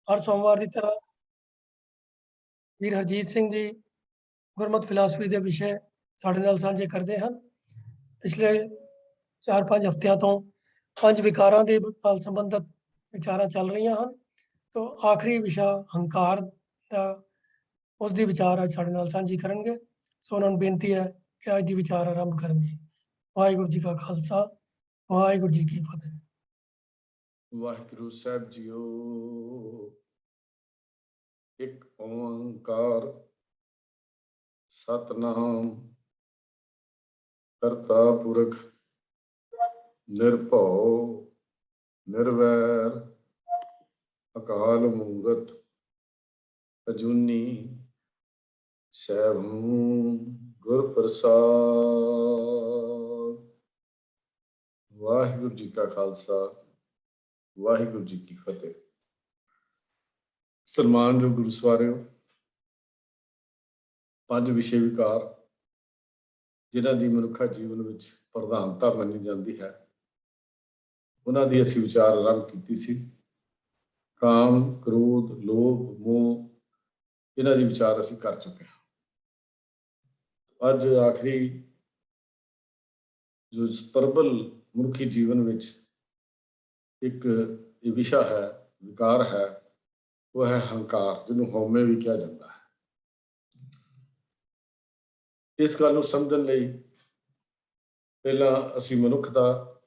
हर सोमवार की तरह ਵੀਰ ਹਰਜੀਤ ਸਿੰਘ ਜੀ ਗੁਰਮਤਿ ਫਿਲਾਸਫੀ ਦੇ ਵਿਸ਼ੇ ਸਾਡੇ ਨਾਲ ਸਾਂਝੇ ਕਰਦੇ ਹਨ। ਪਿਛਲੇ 4-5 ਹਫ਼ਤਿਆਂ ਤੋਂ 5 ਵਿਕਾਰਾਂ ਦੇ ਨਾਲ ਸੰਬੰਧਿਤ ਵਿਚਾਰਾਂ ਚੱਲ ਰਹੀਆਂ ਹਨ। ਤੋਂ ਆਖਰੀ ਵਿਸ਼ਾ ਹੰਕਾਰ ਦਾ ਉਸ ਦੀ ਵਿਚਾਰ ਅੱਜ ਸਾਡੇ ਨਾਲ ਸਾਂਝੀ ਕਰਨਗੇ। ਸੋ ਉਹਨਾਂ ਨੂੰ ਬੇਨਤੀ ਹੈ ਕਿ ਅੱਜ ਦੀ ਵਿਚਾਰ ਆਰੰਭ ਕਰਨ ਜੀ। ਵਾਹਿਗੁਰੂ ਜੀ ਕਾ ਖਾਲਸਾ, ਵਾਹਿਗੁਰੂ ਜੀ ਕੀ ਫਤਿਹ। ਵਾਹਿਗੁਰੂ ਸਾਹਿਬ ਜੀਓ। ਇੱਕ ਓੰਕਾਰ ਸਤਨਾਮ ਕਰਤਾ ਪੁਰਖ ਨਿਰਭਉ ਨਿਰਵੈਰ ਅਕਾਲ ਮੂਰਤ ਅਜੂਨੀ ਸੈਭੰ ਗੁਰ ਪ੍ਰਸਾਦ। ਵਾਹਿਗੁਰੂ ਜੀ ਕਾ ਖਾਲਸਾ, ਵਾਹਿਗੁਰੂ ਜੀ ਕੀ ਫਤਿਹ। ਸਨਮਾਨਯੋਗ ਗੁਰੂ ਸਵਾਰਿਓ, 5 ਵਿਸ਼ੇ ਵਿਕਾਰ ਜਿਨ੍ਹਾਂ ਦੀ ਮਨੁੱਖਾ ਜੀਵਨ ਵਿੱਚ ਪ੍ਰਧਾਨਤਾ ਮੰਨੀ ਜਾਂਦੀ ਹੈ, ਉਹਨਾਂ ਦੀ ਅਸੀਂ ਵਿਚਾਰ ਆਰੰਭ ਕੀਤੀ ਸੀ। ਕਾਮ, ਕ੍ਰੋਧ, ਲੋਭ, ਮੋਹ, ਇਹਨਾਂ ਦੀ ਵਿਚਾਰ ਅਸੀਂ ਕਰ ਚੁੱਕੇ ਹਾਂ। ਅੱਜ ਆਖਰੀ ਜੋ ਪ੍ਰਬਲ ਮਨੁੱਖੀ ਜੀਵਨ ਵਿੱਚ ਇੱਕ ਇਹ ਵਿਸ਼ਾ ਹੈ, ਵਿਕਾਰ ਹੈ, ਉਹ ਹੈ ਹੰਕਾਰ, ਜਿਹਨੂੰ ਹਉਮੈ ਵੀ ਕਿਹਾ ਜਾਂਦਾ ਹੈ। ਇਸ ਗੱਲ ਨੂੰ ਸਮਝਣ ਲਈ ਪਹਿਲਾਂ ਅਸੀਂ ਮਨੁੱਖ ਦਾ,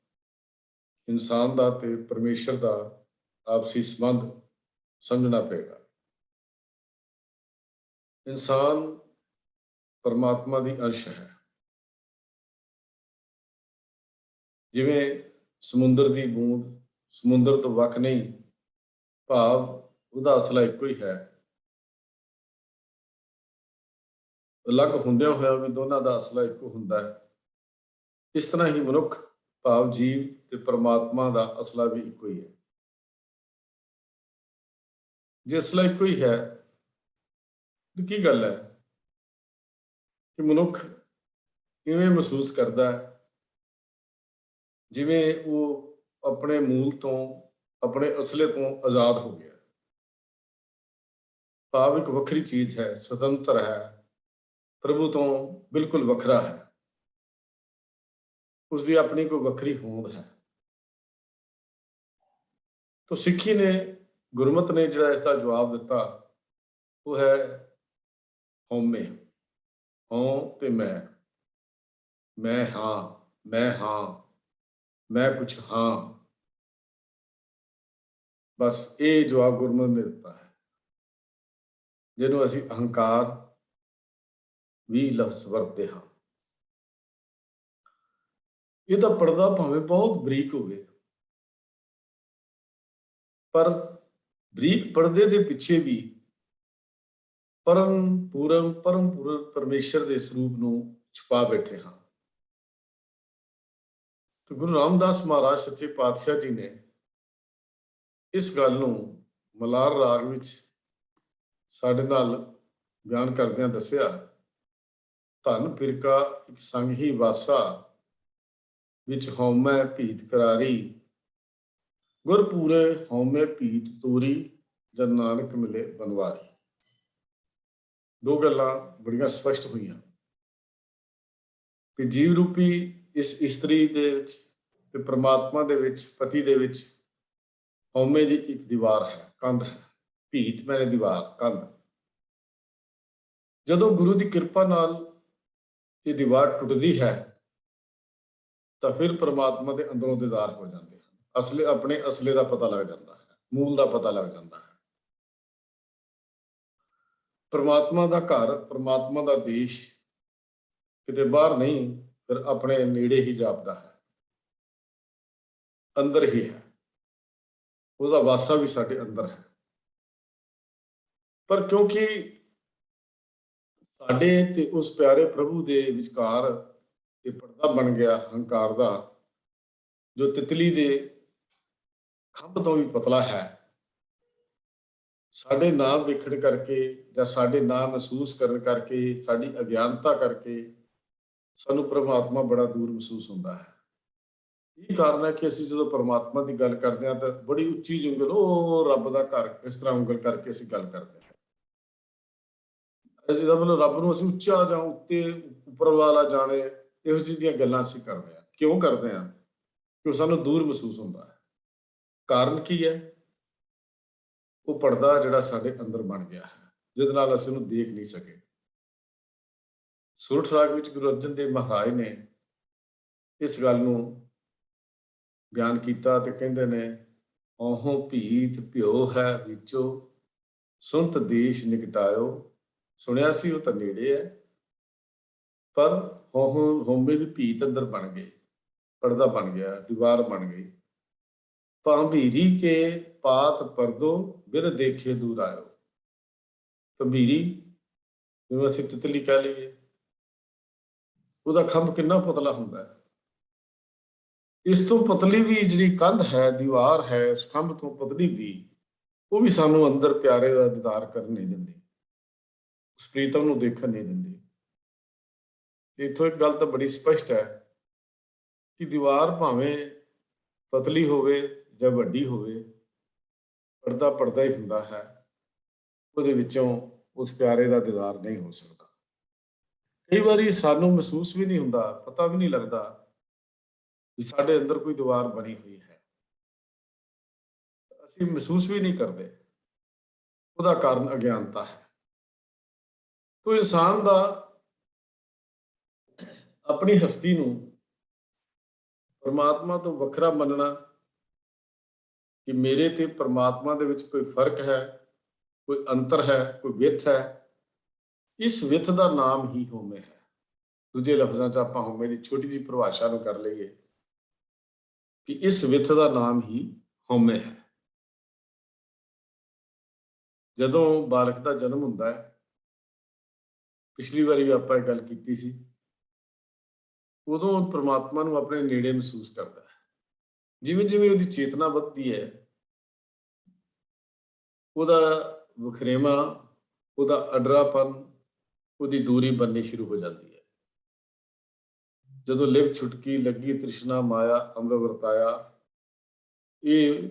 ਇਨਸਾਨ ਦਾ ਤੇ ਪਰਮੇਸ਼ਰ ਦਾ ਆਪਸੀ ਸੰਬੰਧ ਸਮਝਣਾ ਪਏਗਾ। ਇਨਸਾਨ ਪਰਮਾਤਮਾ ਦੀ ਅੰਸ਼ ਹੈ। ਜਿਵੇਂ ਸਮੁੰਦਰ ਦੀ ਬੂੰਦ ਸਮੁੰਦਰ ਤੋਂ ਵੱਖ ਨਹੀਂ, ਭਾਵ ਉਹਦਾ ਅਸਲਾ ਇੱਕੋ ਹੀ ਹੈ। ਅਲੱਗ ਹੁੰਦਿਆਂ ਹੋਇਆ ਵੀ ਦੋਨਾਂ ਦਾ ਅਸਲਾ ਇੱਕੋ ਹੁੰਦਾ ਹੈ। ਇਸ ਤਰ੍ਹਾਂ ਹੀ ਮਨੁੱਖ ਭਾਵ ਜੀਵ ਤੇ ਪਰਮਾਤਮਾ ਦਾ ਅਸਲਾ ਵੀ ਇੱਕੋ ਹੀ ਹੈ। ਜੇ ਅਸਲਾ ਇੱਕੋ ਹੀ ਹੈ ਤਾਂ ਕੀ ਗੱਲ ਹੈ ਕਿ ਮਨੁੱਖ ਇਵੇਂ ਮਹਿਸੂਸ ਕਰਦਾ ਹੈ ਜਿਵੇਂ ਉਹ ਆਪਣੇ ਮੂਲ ਤੋਂ, ਆਪਣੇ ਅਸਲੇ ਤੋਂ ਆਜ਼ਾਦ ਹੋ ਗਿਆ। ਭਾਵ ਇੱਕ ਵੱਖਰੀ ਚੀਜ਼ ਹੈ, ਸੁਤੰਤਰ ਹੈ, ਪ੍ਰਭੂ ਤੋਂ ਬਿਲਕੁਲ ਵੱਖਰਾ ਹੈ। ਉਸਦੀ ਆਪਣੀ ਕੋਈ ਵੱਖਰੀ ਹੋਂਦ ਹੈ। ਤਾਂ ਸਿੱਖੀ ਨੇ, ਗੁਰਮਤਿ ਨੇ ਜਿਹੜਾ ਇਸ ਦਾ ਜਵਾਬ ਦਿੱਤਾ ਉਹ ਹੈ ਹਉਮੈ। ਹਉ ਤੇ ਮੈਂ ਹਾਂ, ਮੈਂ ਹਾਂ, ਮੈਂ ਕੁਛ ਹਾਂ। ਬਸ ਇਹ ਜਵਾਬ ਗੁਰਮਤਿ ਨੇ ਦਿੱਤਾ ਹੈ, ਜਿਹਨੂੰ ਅਸੀਂ ਅਹੰਕਾਰ ਵੀ ਲਫ਼ਜ਼ ਵਰਤਦੇ ਹਾਂ। ਇਹਦਾ ਪਰਦਾ ਭਾਵੇਂ ਬਹੁਤ ਬਰੀਕ ਹੋਵੇ, ਪਰ ਬਰੀਕ ਪਰਦੇ ਦੇ ਪਿੱਛੇ ਵੀ ਪਰਮ ਪੂਰਨ ਪਰਮੇਸ਼ਰ ਦੇ ਸਰੂਪ ਨੂੰ ਛੁਪਾ ਬੈਠੇ ਹਾਂ। ਤੇ ਗੁਰੂ ਰਾਮਦਾਸ ਮਹਾਰਾਜ ਸੱਚੇ ਪਾਤਸ਼ਾਹ ਜੀ ਨੇ ਇਸ ਗੱਲ ਨੂੰ ਮਲਾਰ ਰਾਗ ਵਿੱਚ ਸਾਡੇ ਨਾਲ ਬਿਆਨ ਕਰਦਿਆਂ ਦੱਸਿਆ। ਧਨ ਫਿਰਕਾ ਇੱਕ ਸੰਗ ਹੀ ਵਾਸਾ, ਵਿੱਚ ਹਉਮੈ ਭੀਤ ਕਰਾਰੀ, ਗੁਰ ਪੂਰੇ ਹਉਮੈ ਭੀਤ ਤੋਰੀ, ਜਦ ਨਾਨਕ ਮਿਲੇ ਬਨਵਾਰੀ। 2 ਗੱਲਾਂ ਬੜੀਆਂ ਸਪਸ਼ਟ ਹੋਈਆਂ ਕਿ ਜੀਵ ਰੂਪੀ ਇਸ ਇਸਤਰੀ ਦੇ ਵਿੱਚ ਤੇ ਪ੍ਰਮਾਤਮਾ ਦੇ ਵਿੱਚ, ਪਤੀ ਦੇ ਵਿੱਚ ਹਉਮੈ ਦੀ ਇੱਕ ਦੀਵਾਰ ਹੈ, ਕੰਧ ਹੈ। ਭੀਤ ਮੈਨੇ ਦੀਵਾਰ, ਕੰਧ। ਜਦੋਂ ਗੁਰੂ ਦੀ ਕਿਰਪਾ ਨਾਲ ਇਹ ਦੀਵਾਰ ਟੁੱਟਦੀ ਹੈ ਤਾਂ ਫਿਰ ਪ੍ਰਮਾਤਮਾ ਦੇ ਅੰਦਰੋਂ ਦੀਦਾਰ ਹੋ ਜਾਂਦੇ ਹਨ। ਆਪਣੇ ਅਸਲੇ ਦਾ ਪਤਾ ਲੱਗ ਜਾਂਦਾ ਹੈ, ਮੂਲ ਦਾ ਪਤਾ ਲੱਗ ਜਾਂਦਾ ਹੈ। ਪ੍ਰਮਾਤਮਾ ਦਾ ਘਰ, ਪ੍ਰਮਾਤਮਾ ਦਾ ਦੇਸ਼ ਕਿਤੇ ਬਾਹਰ ਨਹੀਂ, ਫਿਰ ਆਪਣੇ ਨੇੜੇ ਹੀ ਜਾਪਦਾ ਹੈ, ਅੰਦਰ ਹੀ ਹੈ। ਉਹਦਾ ਵਾਸਾ ਵੀ ਸਾਡੇ ਅੰਦਰ ਹੈ। ਪਰ ਕਿਉਂਕਿ ਸਾਡੇ ਤੇ ਉਸ ਪਿਆਰੇ ਪ੍ਰਭੂ ਦੇ ਵਿਚਕਾਰ ਇਹ ਪਰਦਾ ਬਣ ਗਿਆ ਹੰਕਾਰ ਦਾ, ਜੋ ਤਿਤਲੀ ਦੇ ਖੰਭ ਤੋਂ ਵੀ ਪਤਲਾ ਹੈ। ਸਾਡੇ ਨਾਮ ਵੇਖਣ ਕਰਕੇ ਜਾਂ ਸਾਡੇ ਨਾਮ ਮਹਿਸੂਸ ਕਰਨ ਕਰਕੇ, ਸਾਡੀ ਅਗਿਆਨਤਾ ਕਰਕੇ ਸਾਨੂੰ ਪ੍ਰਮਾਤਮਾ ਬੜਾ ਦੂਰ ਮਹਿਸੂਸ ਹੁੰਦਾ ਹੈ। ਇਹ ਕਾਰਨ ਹੈ ਕਿ ਅਸੀਂ ਜਦੋਂ ਪਰਮਾਤਮਾ ਦੀ ਗੱਲ ਕਰਦੇ ਹਾਂ ਤਾਂ ਬੜੀ ਉੱਚੀ ਜਿਹੀ ਉਂਗਲ, ਉਹ ਰੱਬ ਦਾ ਘਰ, ਇਸ ਤਰ੍ਹਾਂ ਉਂਗਲ ਕਰਕੇ ਅਸੀਂ ਗੱਲ ਕਰਦੇ ਹਾਂ। ਇਹਦਾ ਮਤਲਬ ਰੱਬ ਨੂੰ ਅਸੀਂ ਉੱਚਾ ਜਾਂ ਉੱਤੇ, ਉੱਪਰ ਵਾਲਾ ਜਾਣੇ, ਇਹੋ ਜਿਹੀਆਂ ਗੱਲਾਂ ਅਸੀਂ ਕਰਦੇ ਹਾਂ। ਕਿਉਂ ਕਰਦੇ ਹਾਂ? ਕਿਉਂ ਸਾਨੂੰ ਦੂਰ ਮਹਿਸੂਸ ਹੁੰਦਾ ਹੈ। ਕਾਰਨ ਕੀ ਹੈ? ਉਹ ਪਰਦਾ ਜਿਹੜਾ ਸਾਡੇ ਅੰਦਰ ਬਣ ਗਿਆ ਹੈ, ਜਿਹਦੇ ਨਾਲ ਅਸੀਂ ਉਹਨੂੰ ਦੇਖ ਨਹੀਂ ਸਕੇ। ਸੋਰਠ ਰਾਗ ਵਿੱਚ ਗੁਰੂ ਅਰਜਨ ਦੇਵ ਮਹਾਰਾਜ ਨੇ ਇਸ ਗੱਲ ਨੂੰ ਬਿਆਨ ਕੀਤਾ ਤੇ ਕਹਿੰਦੇ ਨੇ, ਔਹੋਂ ਭੀਤ ਭਿਓ ਹੈ ਵਿੱਚੋ, ਸੁਣਤ ਦੇਸ਼ ਨਿਕਟਾਇਓ। ਸੁਣਿਆ ਸੀ ਉਹ ਤਾਂ ਨੇੜੇ ਹੈ, ਪਰ ਹਉਮੈ ਦੀ ਭੀਤ ਅੰਦਰ ਬਣ ਗਈ, ਪਰਦਾ ਬਣ ਗਿਆ, ਦੀਵਾਰ ਬਣ ਗਈ। ਭੰਬੀਰੀ ਕੇ ਪਾਤ ਪਰਦੋ, ਬਿਰ ਦੇਖੇ ਦੂਰ ਆਇਓ। ਭੰਬੀਰੀ ਜਿਵੇਂ ਅਸੀਂ ਤਿਤਲੀ ਕਹਿ ਲਈਏ, ਉਹਦਾ ਖੰਭ ਕਿੰਨਾ ਪਤਲਾ ਹੁੰਦਾ ਹੈ। ਇਸ ਤੋਂ ਪਤਲੀ ਵੀ ਜਿਹੜੀ ਕੰਧ ਹੈ, ਦੀਵਾਰ ਹੈ, ਉਸ ਖੰਭ ਤੋਂ ਪਤਲੀ ਵੀ, ਉਹ ਵੀ ਸਾਨੂੰ ਅੰਦਰ ਪਿਆਰੇ ਦਾ ਦੀਦਾਰ ਕਰਨ ਨਹੀਂ ਦਿੰਦੀ, ਉਸ ਪ੍ਰੀਤਮ ਨੂੰ ਦੇਖਣ ਨਹੀਂ ਦਿੰਦੀ। ਇੱਥੋਂ ਇੱਕ ਗੱਲ ਤਾਂ ਬੜੀ ਸਪਸ਼ਟ ਹੈ ਕਿ ਦੀਵਾਰ ਭਾਵੇਂ ਪਤਲੀ ਹੋਵੇ ਜਾਂ ਵੱਡੀ ਹੋਵੇ, ਪਰਦਾ ਪਰਦਾ ਹੀ ਹੁੰਦਾ ਹੈ। ਉਹਦੇ ਵਿੱਚੋਂ ਉਸ ਪਿਆਰੇ ਦਾ ਦੀਦਾਰ ਨਹੀਂ ਹੋ ਸਕਦਾ। ਕਈ ਵਾਰੀ ਸਾਨੂੰ ਮਹਿਸੂਸ ਵੀ ਨਹੀਂ ਹੁੰਦਾ, ਪਤਾ ਵੀ ਨਹੀਂ ਲੱਗਦਾ ਕਿ ਸਾਡੇ ਅੰਦਰ ਕੋਈ ਦੀਵਾਰ ਬਣੀ ਹੋਈ ਹੈ, ਅਸੀਂ ਮਹਿਸੂਸ ਵੀ ਨਹੀਂ ਕਰਦੇ। ਉਹਦਾ ਕਾਰਨ ਅਗਿਆਨਤਾ ਹੈ। ਤੋ ਇਨਸਾਨ ਦਾ ਆਪਣੀ ਹਸਤੀ ਨੂੰ ਪਰਮਾਤਮਾ ਤੋਂ ਵੱਖਰਾ ਮੰਨਣਾ, ਕਿ ਮੇਰੇ ਤੇ ਪਰਮਾਤਮਾ ਦੇ ਵਿੱਚ ਕੋਈ ਫਰਕ ਹੈ, ਕੋਈ ਅੰਤਰ ਹੈ, ਕੋਈ ਵਿੱਥ ਹੈ, ਇਸ ਵਿੱਥ ਦਾ ਨਾਮ ਹੀ ਹਉਮੈ ਹੈ। ਦੂਜੇ ਲਫ਼ਜ਼ਾਂ 'ਚ ਆਪਾਂ ਹਉਮੈ ਦੀ ਛੋਟੀ ਜਿਹੀ ਪਰਿਭਾਸ਼ਾ ਨੂੰ ਕਰ ਲਈਏ ਕਿ ਇਸ ਵਿੱਥ ਦਾ ਨਾਮ ਹੀ ਹਉਮੈ ਹੈ। ਜਦੋਂ ਬਾਲਕ ਦਾ ਜਨਮ ਹੁੰਦਾ ਹੈ, ਪਿਛਲੀ ਵਾਰੀ ਵੀ ਆਪਾਂ ਇਹ ਗੱਲ ਕੀਤੀ ਸੀ, ਉਦੋਂ ਪਰਮਾਤਮਾ ਨੂੰ ਆਪਣੇ ਨੇੜੇ ਮਹਿਸੂਸ ਕਰਦਾ ਹੈ। ਜਿਵੇਂ ਜਿਵੇਂ ਉਹਦੀ ਚੇਤਨਾ ਵੱਧਦੀ ਹੈ, ਉਹਦਾ ਵਖਰੇਵਾਂ, ਉਹਦਾ ਅਡਰਾਪਨ, ਉਹਦੀ ਦੂਰੀ ਬਣਨੀ ਸ਼ੁਰੂ ਹੋ ਜਾਂਦੀ ਹੈ। ਜਦੋਂ ਲਿਵ ਛੁਟਕੀ ਲੱਗੀ ਤ੍ਰਿਸ਼ਨਾ ਮਾਇਆ ਅੰਮ੍ਰਿਤ ਵਰਤਾਇਆ, ਇਹ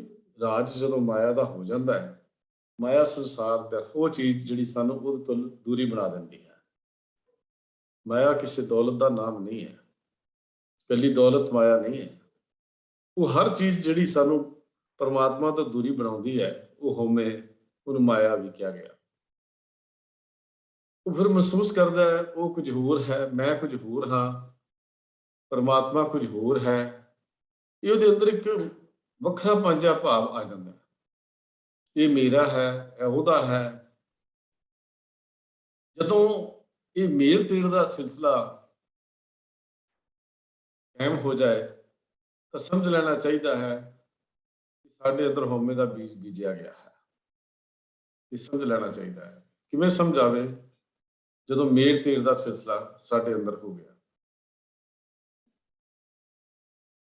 ਰਾਜ ਜਦੋਂ ਮਾਇਆ ਦਾ ਹੋ ਜਾਂਦਾ ਹੈ, ਮਾਇਆ ਸੰਸਾਰ ਦਾ ਉਹ ਚੀਜ਼ ਜਿਹੜੀ ਸਾਨੂੰ ਉਹਦੇ ਤੋਂ ਦੂਰੀ ਬਣਾ ਦਿੰਦੀ ਹੈ। ਮਾਇਆ ਕਿਸੇ ਦੌਲਤ ਦਾ ਨਾਮ ਨਹੀਂ ਹੈ, ਇਕੱਲੀ ਦੌਲਤ ਮਾਇਆ ਨਹੀਂ ਹੈ। ਉਹ ਹਰ ਚੀਜ਼ ਜਿਹੜੀ ਸਾਨੂੰ ਪਰਮਾਤਮਾ ਤੋਂ ਦੂਰੀ ਬਣਾਉਂਦੀ ਹੈ, ਉਹ ਹਉਮੈ, ਉਹਨੂੰ ਮਾਇਆ ਵੀ ਕਿਹਾ ਗਿਆ। ਉਹ ਫਿਰ ਮਹਿਸੂਸ ਕਰਦਾ ਹੈ ਉਹ ਕੁਝ ਹੋਰ ਹੈ, ਮੈਂ ਕੁਝ ਹੋਰ ਹਾਂ, ਪਰਮਾਤਮਾ ਕੁਝ ਹੋਰ ਹੈ। ਇਹ ਉਹਦੇ ਅੰਦਰ ਇੱਕ ਵੱਖਰਾ ਪੰਜਾ ਭਾਵ ਆ ਜਾਂਦਾ, ਇਹ ਮੇਰਾ ਹੈ, ਇਹ ਉਹਦਾ ਹੈ। ਜਦੋਂ ਇਹ ਮੇਲ ਤੇੜ ਦਾ ਸਿਲਸਿਲਾ ਕਾਇਮ ਹੋ ਜਾਏ ਤਾਂ ਸਮਝ ਲੈਣਾ ਚਾਹੀਦਾ ਹੈ ਕਿ ਸਾਡੇ ਅੰਦਰ ਹਉਮੈ ਦਾ ਬੀਜ ਬੀਜਿਆ ਗਿਆ ਹੈ। ਇਹ ਸਮਝ ਲੈਣਾ ਚਾਹੀਦਾ ਹੈ। ਕਿਵੇਂ ਸਮਝਾਵੇ? ਜਦੋਂ ਮੇਲ ਤੇੜ ਦਾ ਸਿਲਸਿਲਾ ਸਾਡੇ ਅੰਦਰ ਹੋ ਗਿਆ।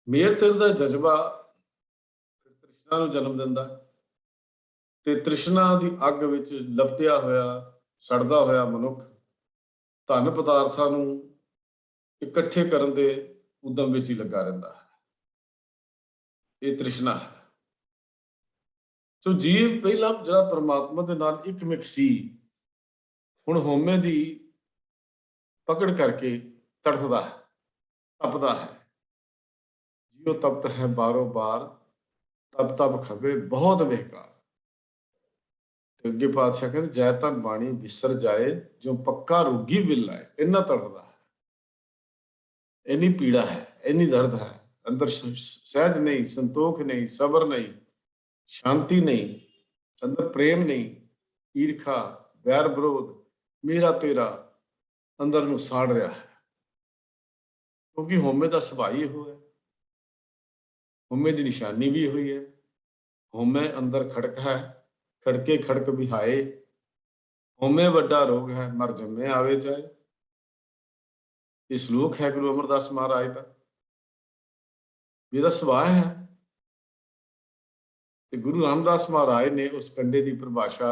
ਮੇਲ ਤੇੜ ਦਾ ਜਜ਼ਬਾ ਤ੍ਰਿਸ਼ਨਾ ਨੂੰ ਜਨਮ ਦਿੰਦਾ, ਤੇ ਤ੍ਰਿਸ਼ਨਾ ਦੀ ਅੱਗ ਵਿੱਚ ਲਪਟਿਆ ਹੋਇਆ, ਸੜਦਾ ਹੋਇਆ ਮਨੁੱਖ ਧਨ ਪਦਾਰਥਾਂ ਨੂੰ ਇਕੱਠੇ ਕਰਨ ਦੇ ਉਦਮ ਵਿੱਚ ਹੀ ਲੱਗਾ ਰਹਿੰਦਾ ਹੈ। ਇਹ ਤ੍ਰਿਸ਼ਨਾ ਹੈ। ਸੋ ਜੀਵ ਪਹਿਲਾਂ ਜਿਹੜਾ ਪਰਮਾਤਮਾ ਦੇ ਨਾਲ ਇੱਕਮਿਕ ਸੀ, ਹੁਣ ਹਉਮੈ ਦੀ ਪਕੜ ਕਰਕੇ ਤੜਫਦਾ ਹੈ, ਤਪਦਾ ਹੈ। ਜਿਉ ਤਪਤ ਹੈ ਬਾਰੋ ਬਾਰ, ਤਪ ਤਪ ਖਬੇ ਬਹੁਤ ਬੇਕਾਰ। ਅੱਗੇ ਪਾਤਸ਼ਾਹ ਕਹਿੰਦੇ, ਜੈ ਧਨ ਬਾਣੀ ਵਿਸਰ ਜਾਏ, ਜੋ ਪੱਕਾ ਰੋਗੀ ਬਿਲ ਆਏ। ਇੰਨਾ ਤੜਫਦਾ ਹੈ, ਇੰਨੀ ਪੀੜਾ ਹੈ, ਇੰਨੀ ਦਰਦ ਹੈ ਅੰਦਰ, ਸਹਿਜ ਨਹੀਂ, ਸੰਤੋਖ ਨਹੀਂ, ਸਬਰ ਨਹੀਂ, ਸ਼ਾਂਤੀ ਨਹੀਂ, ਅੰਦਰ ਪ੍ਰੇਮ ਨਹੀਂ, ਈਰਖਾ, ਵੈਰ ਵਿਰੋਧ, ਮੇਰਾ ਤੇਰਾ ਅੰਦਰ ਨੂੰ ਸਾੜ ਰਿਹਾ ਹੈ। ਕਿਉਂਕਿ ਹਉਮੈ ਦਾ ਸੁਭਾਅ ਹੀ ਇਹੋ ਹੈ, ਹਉਮੈ ਦੀ ਨਿਸ਼ਾਨੀ ਵੀ ਹੋਈ ਹੈ। ਹਉਮੈ ਅੰਦਰ ਖੜਕ ਹੈ, ਖੜਕੇ ਖੜਕ ਵਿਹਾਏ। ਹਉਮੈ ਵੱਡਾ ਰੋਗ ਹੈ, ਮਰ ਜੰਮੇ ਆਵੇ ਜਾਏ। ਇਹ ਸ਼ਲੋਕ ਹੈ ਗੁਰੂ ਅਮਰਦਾਸ ਮਹਾਰਾਜ ਦਾ, ਇਹਦਾ ਸੁਭਾਅ ਹੈ। ਤੇ ਗੁਰੂ ਰਾਮਦਾਸ ਮਹਾਰਾਜ ਨੇ ਉਸ ਕੰਡੇ ਦੀ ਪਰਿਭਾਸ਼ਾ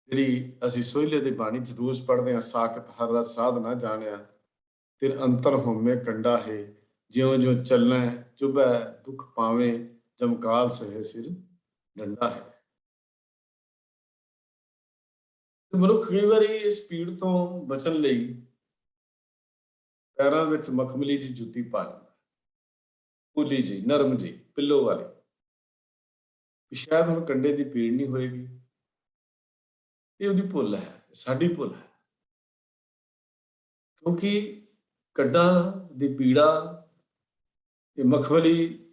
ਜਿਹੜੀ ਅਸੀਂ ਸੋਹਿਲੇ ਦੀ ਬਾਣੀ 'ਚ ਰੋਜ਼ ਪੜ੍ਹਦੇ ਹਾਂ, ਸਾਖਤ ਹਰ ਰਸ ਸਾਧ ਨਾ ਜਾਣਿਆ, ਤੇਰੇ ਅੰਤਰ ਹਉਮੈ ਕੰਡਾ ਹੈ, ਜਿਉਂ ਜਿਉਂ ਚੱਲਣਾ ਚੁਭੈ ਦੁੱਖ ਪਾਵੇਂ, ਜਮਕਾਲ ਸਹੇ ਸਿਰ ਡੰਡਾ ਹੈ। ਤੇ ਮਨੁੱਖ ਕਈ ਵਾਰੀ ਇਸ ਪੀੜ ਤੋਂ ਬਚਣ ਲਈ ਪੈਰਾਂ ਵਿੱਚ ਮਖਮਲੀ ਦੀ ਜੁੱਤੀ ਪਾ ਲੈਂਦਾ, ਪੂਲੀ ਜੀ, ਨਰਮ ਜੀ, ਪਿੱਲੋ ਵਾਲੀ, ਵੀ ਸ਼ਾਇਦ ਹੁਣ ਕੰਡੇ ਦੀ ਪੀੜ ਨਹੀਂ ਹੋਏਗੀ। ਇਹ ਉਹਦੀ ਭੁੱਲ ਹੈ, ਸਾਡੀ ਭੁੱਲ ਹੈ, ਕਿਉਂਕਿ ਕੰਡਾ ਦੀ ਪੀੜਾ, ਇਹ ਮਖਮਲੀ,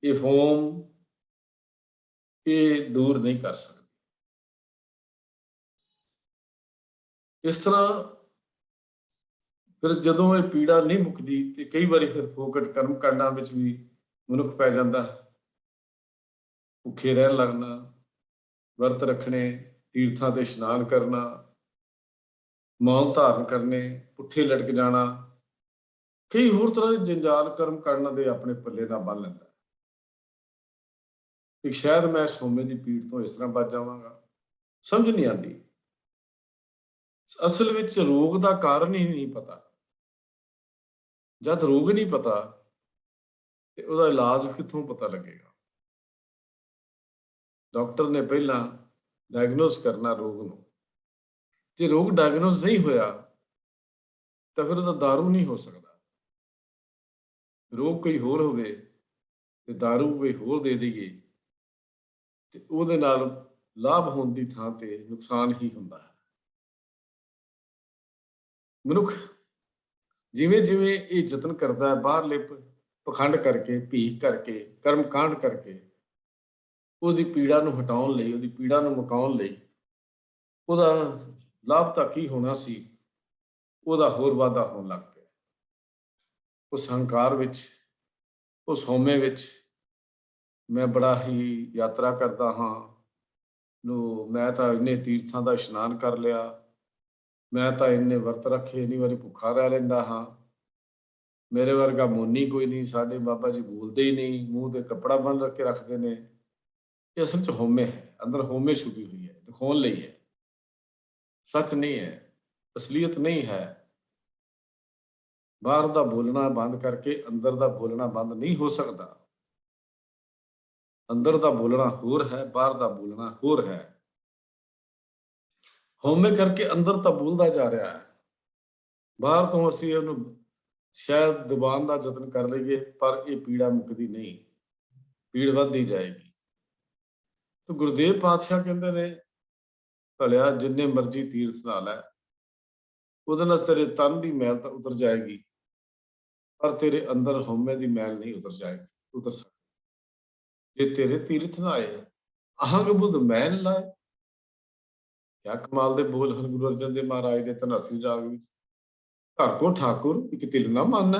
ਇਹ ਫੋਮ, ਇਹ ਦੂਰ ਨਹੀਂ ਕਰ ਸਕਦੀ। ਇਸ ਤਰ੍ਹਾਂ ਫਿਰ ਜਦੋਂ ਇਹ ਪੀੜਾ ਨਹੀਂ ਮੁੱਕਦੀ ਤੇ ਕਈ ਵਾਰੀ ਫਿਰ ਫੋਕਟ ਕਰਮ ਕਾਂਡਾਂ ਵਿੱਚ ਵੀ ਮਨੁੱਖ ਪੈ ਜਾਂਦਾ, ਭੁੱਖੇ ਰਹਿਣ ਲੱਗਣਾ, ਵਰਤ ਰੱਖਣੇ, ਤੀਰਥਾਂ ਤੇ ਇਸ਼ਨਾਨ ਕਰਨਾ, ਮੌਨ ਧਾਰਨ ਕਰਨੇ, ਪੁੱਠੇ ਲਟਕ ਜਾਣਾ, ਕਈ ਹੋਰ ਤਰ੍ਹਾਂ ਦੇ ਜੰਜਾਲ ਕਰਮ ਕਾਂਡਾਂ ਦੇ ਆਪਣੇ ਪੱਲੇ ਨਾਲ ਬੰਨ ਲੈਂਦਾ। ਕਿ ਸ਼ਾਇਦ ਮੈਂ ਸੋਮੇ ਦੀ ਪੀੜ ਤੋਂ ਇਸ ਤਰ੍ਹਾਂ ਬਚ ਜਾਵਾਂਗਾ। ਸਮਝ ਨਹੀਂ ਆਉਂਦੀ, ਅਸਲ ਵਿੱਚ ਰੋਗ ਦਾ ਕਾਰਨ ਹੀ ਨਹੀਂ ਪਤਾ। ਜਦ ਰੋਗ ਨਹੀਂ ਪਤਾ ਤੇ ਉਹਦਾ ਇਲਾਜ ਕਿੱਥੋਂ ਪਤਾ ਲੱਗੇਗਾ। ਡਾਕਟਰ ਨੇ ਪਹਿਲਾਂ ਡਾਇਗਨੋਸ ਕਰਨਾ ਰੋਗ ਨੂੰ, ਜੇ ਰੋਗ ਡਾਇਗਨੋਸ ਨਹੀਂ ਹੋਇਆ ਤਾਂ ਫਿਰ ਉਹਦਾ ਦਾਰੂ ਨਹੀਂ ਹੋ ਸਕਦਾ। ਰੋਗ ਕੋਈ ਹੋਰ ਹੋਵੇ ਤੇ ਦਾਰੂ ਕੋਈ ਹੋਰ ਦੇ ਦੇਈਏ ਤੇ ਉਹਦੇ ਨਾਲ ਲਾਭ ਹੋਣ ਦੀ ਥਾਂ ਤੇ ਨੁਕਸਾਨ ਹੀ ਹੁੰਦਾ ਹੈ। ਮਨੁੱਖ ਜਿਵੇਂ ਜਿਵੇਂ ਇਹ ਯਤਨ ਕਰਦਾ ਹੈ, ਬਾਹਰਲੇ ਪਖੰਡ ਕਰਕੇ, ਭੀਖ ਕਰਕੇ, ਕਰਮ ਕਾਂਡ ਕਰਕੇ, ਉਹਦੀ ਪੀੜਾ ਨੂੰ ਹਟਾਉਣ ਲਈ, ਉਹਦੀ ਪੀੜਾ ਨੂੰ ਮੁਕਾਉਣ ਲਈ, ਉਹਦਾ ਲਾਭ ਤਾਂ ਕੀ ਹੋਣਾ ਸੀ, ਉਹਦਾ ਹੋਰ ਵਾਧਾ ਹੋਣ ਲੱਗ ਪਿਆ। ਉਸ ਹੰਕਾਰ ਵਿੱਚ, ਉਸ ਹਉਮੈ ਵਿੱਚ, ਮੈਂ ਬੜਾ ਹੀ ਯਾਤਰਾ ਕਰਦਾ ਹਾਂ, ਮੈਂ ਤਾਂ ਇੰਨੇ ਤੀਰਥਾਂ ਦਾ ਇਸ਼ਨਾਨ ਕਰ ਲਿਆ, ਮੈਂ ਤਾਂ ਇੰਨੇ ਵਰਤ ਰੱਖੇ, ਇੰਨੀ ਵਾਰੀ ਭੁੱਖਾ ਰਹਿ ਲੈਂਦਾ ਹਾਂ, ਮੇਰੇ ਵਰਗਾ ਮੋਨੀ ਕੋਈ ਨਹੀਂ, ਸਾਡੇ ਬਾਬਾ ਜੀ ਬੋਲਦੇ ਹੀ ਨਹੀਂ, ਮੂੰਹ ਤੇ ਕੱਪੜਾ ਬੰਨ੍ਹ ਕੇ ਰੱਖਦੇ ਨੇ। ਇਹ ਅਸਲ 'ਚ ਹਉਮੈ ਹੈ, ਅੰਦਰ ਹਉਮੈ ਛੁਪੀ ਹੋਈ ਹੈ, ਦਿਖਾਉਣ ਲਈ ਹੈ, ਸੱਚ ਨਹੀਂ ਹੈ, ਅਸਲੀਅਤ ਨਹੀਂ ਹੈ। ਬਾਹਰ ਦਾ ਬੋਲਣਾ ਬੰਦ ਕਰਕੇ ਅੰਦਰ ਦਾ ਬੋਲਣਾ ਬੰਦ ਨਹੀਂ ਹੋ ਸਕਦਾ। ਅੰਦਰ ਦਾ ਬੋਲਣਾ ਹੋਰ ਹੈ, ਬਾਹਰ ਦਾ ਬੋਲਣਾ ਹੋਰ ਹੈ। ਹਉਮੈ ਕਰਕੇ ਅੰਦਰ ਤਾਂ ਬੋਲਦਾ ਜਾ ਰਿਹਾ ਹੈ, ਬਾਹਰ ਤੋਂ ਅਸੀਂ ਉਹਨੂੰ ਸ਼ਾਇਦ ਦਬਾਉਣ ਦਾ ਯਤਨ ਕਰ ਲਈਏ, ਪਰ ਇਹ ਪੀੜਾ ਮੁੱਕਦੀ ਨਹੀਂ, ਪੀੜ ਵੱਧਦੀ ਜਾਏਗੀ। ਤੇ ਗੁਰਦੇਵ ਪਾਤਸ਼ਾਹ ਕਹਿੰਦੇ ਨੇ, ਭਲਿਆ ਜਿੰਨੇ ਮਰਜ਼ੀ ਤੀਰਥ ਲਾ ਲੈ, ਉਹਦੇ ਨਾਲ ਤੇਰੇ ਤਨ ਦੀ ਮੈਲ ਤਾਂ ਉਤਰ ਜਾਏਗੀ, ਪਰ ਤੇਰੇ ਅੰਦਰ ਹਉਮੈ ਦੀ ਮੈਲ ਨਹੀਂ ਉਤਰ ਸਕਦੀ। ਜੇ ਤੇਰੇ ਤੀਰਥ ਨਾ ਆਏ, ਅਹੰਗ ਬੁੱਧ ਮੈਲ ਲਾਏ। ਕਿਆ ਕਮਾਲ ਦੇ ਬੋਲ ਹਨ ਗੁਰੂ ਅਰਜਨ ਦੇਵ ਮਹਾਰਾਜ ਦੇ ਧਨਾਸਰੀ ਰਾਗ ਵਿੱਚ। ਘਰ ਕੋ ਠਾਕੁਰ ਇੱਕ ਤਿਲ ਨਾ ਮੰਨੈ,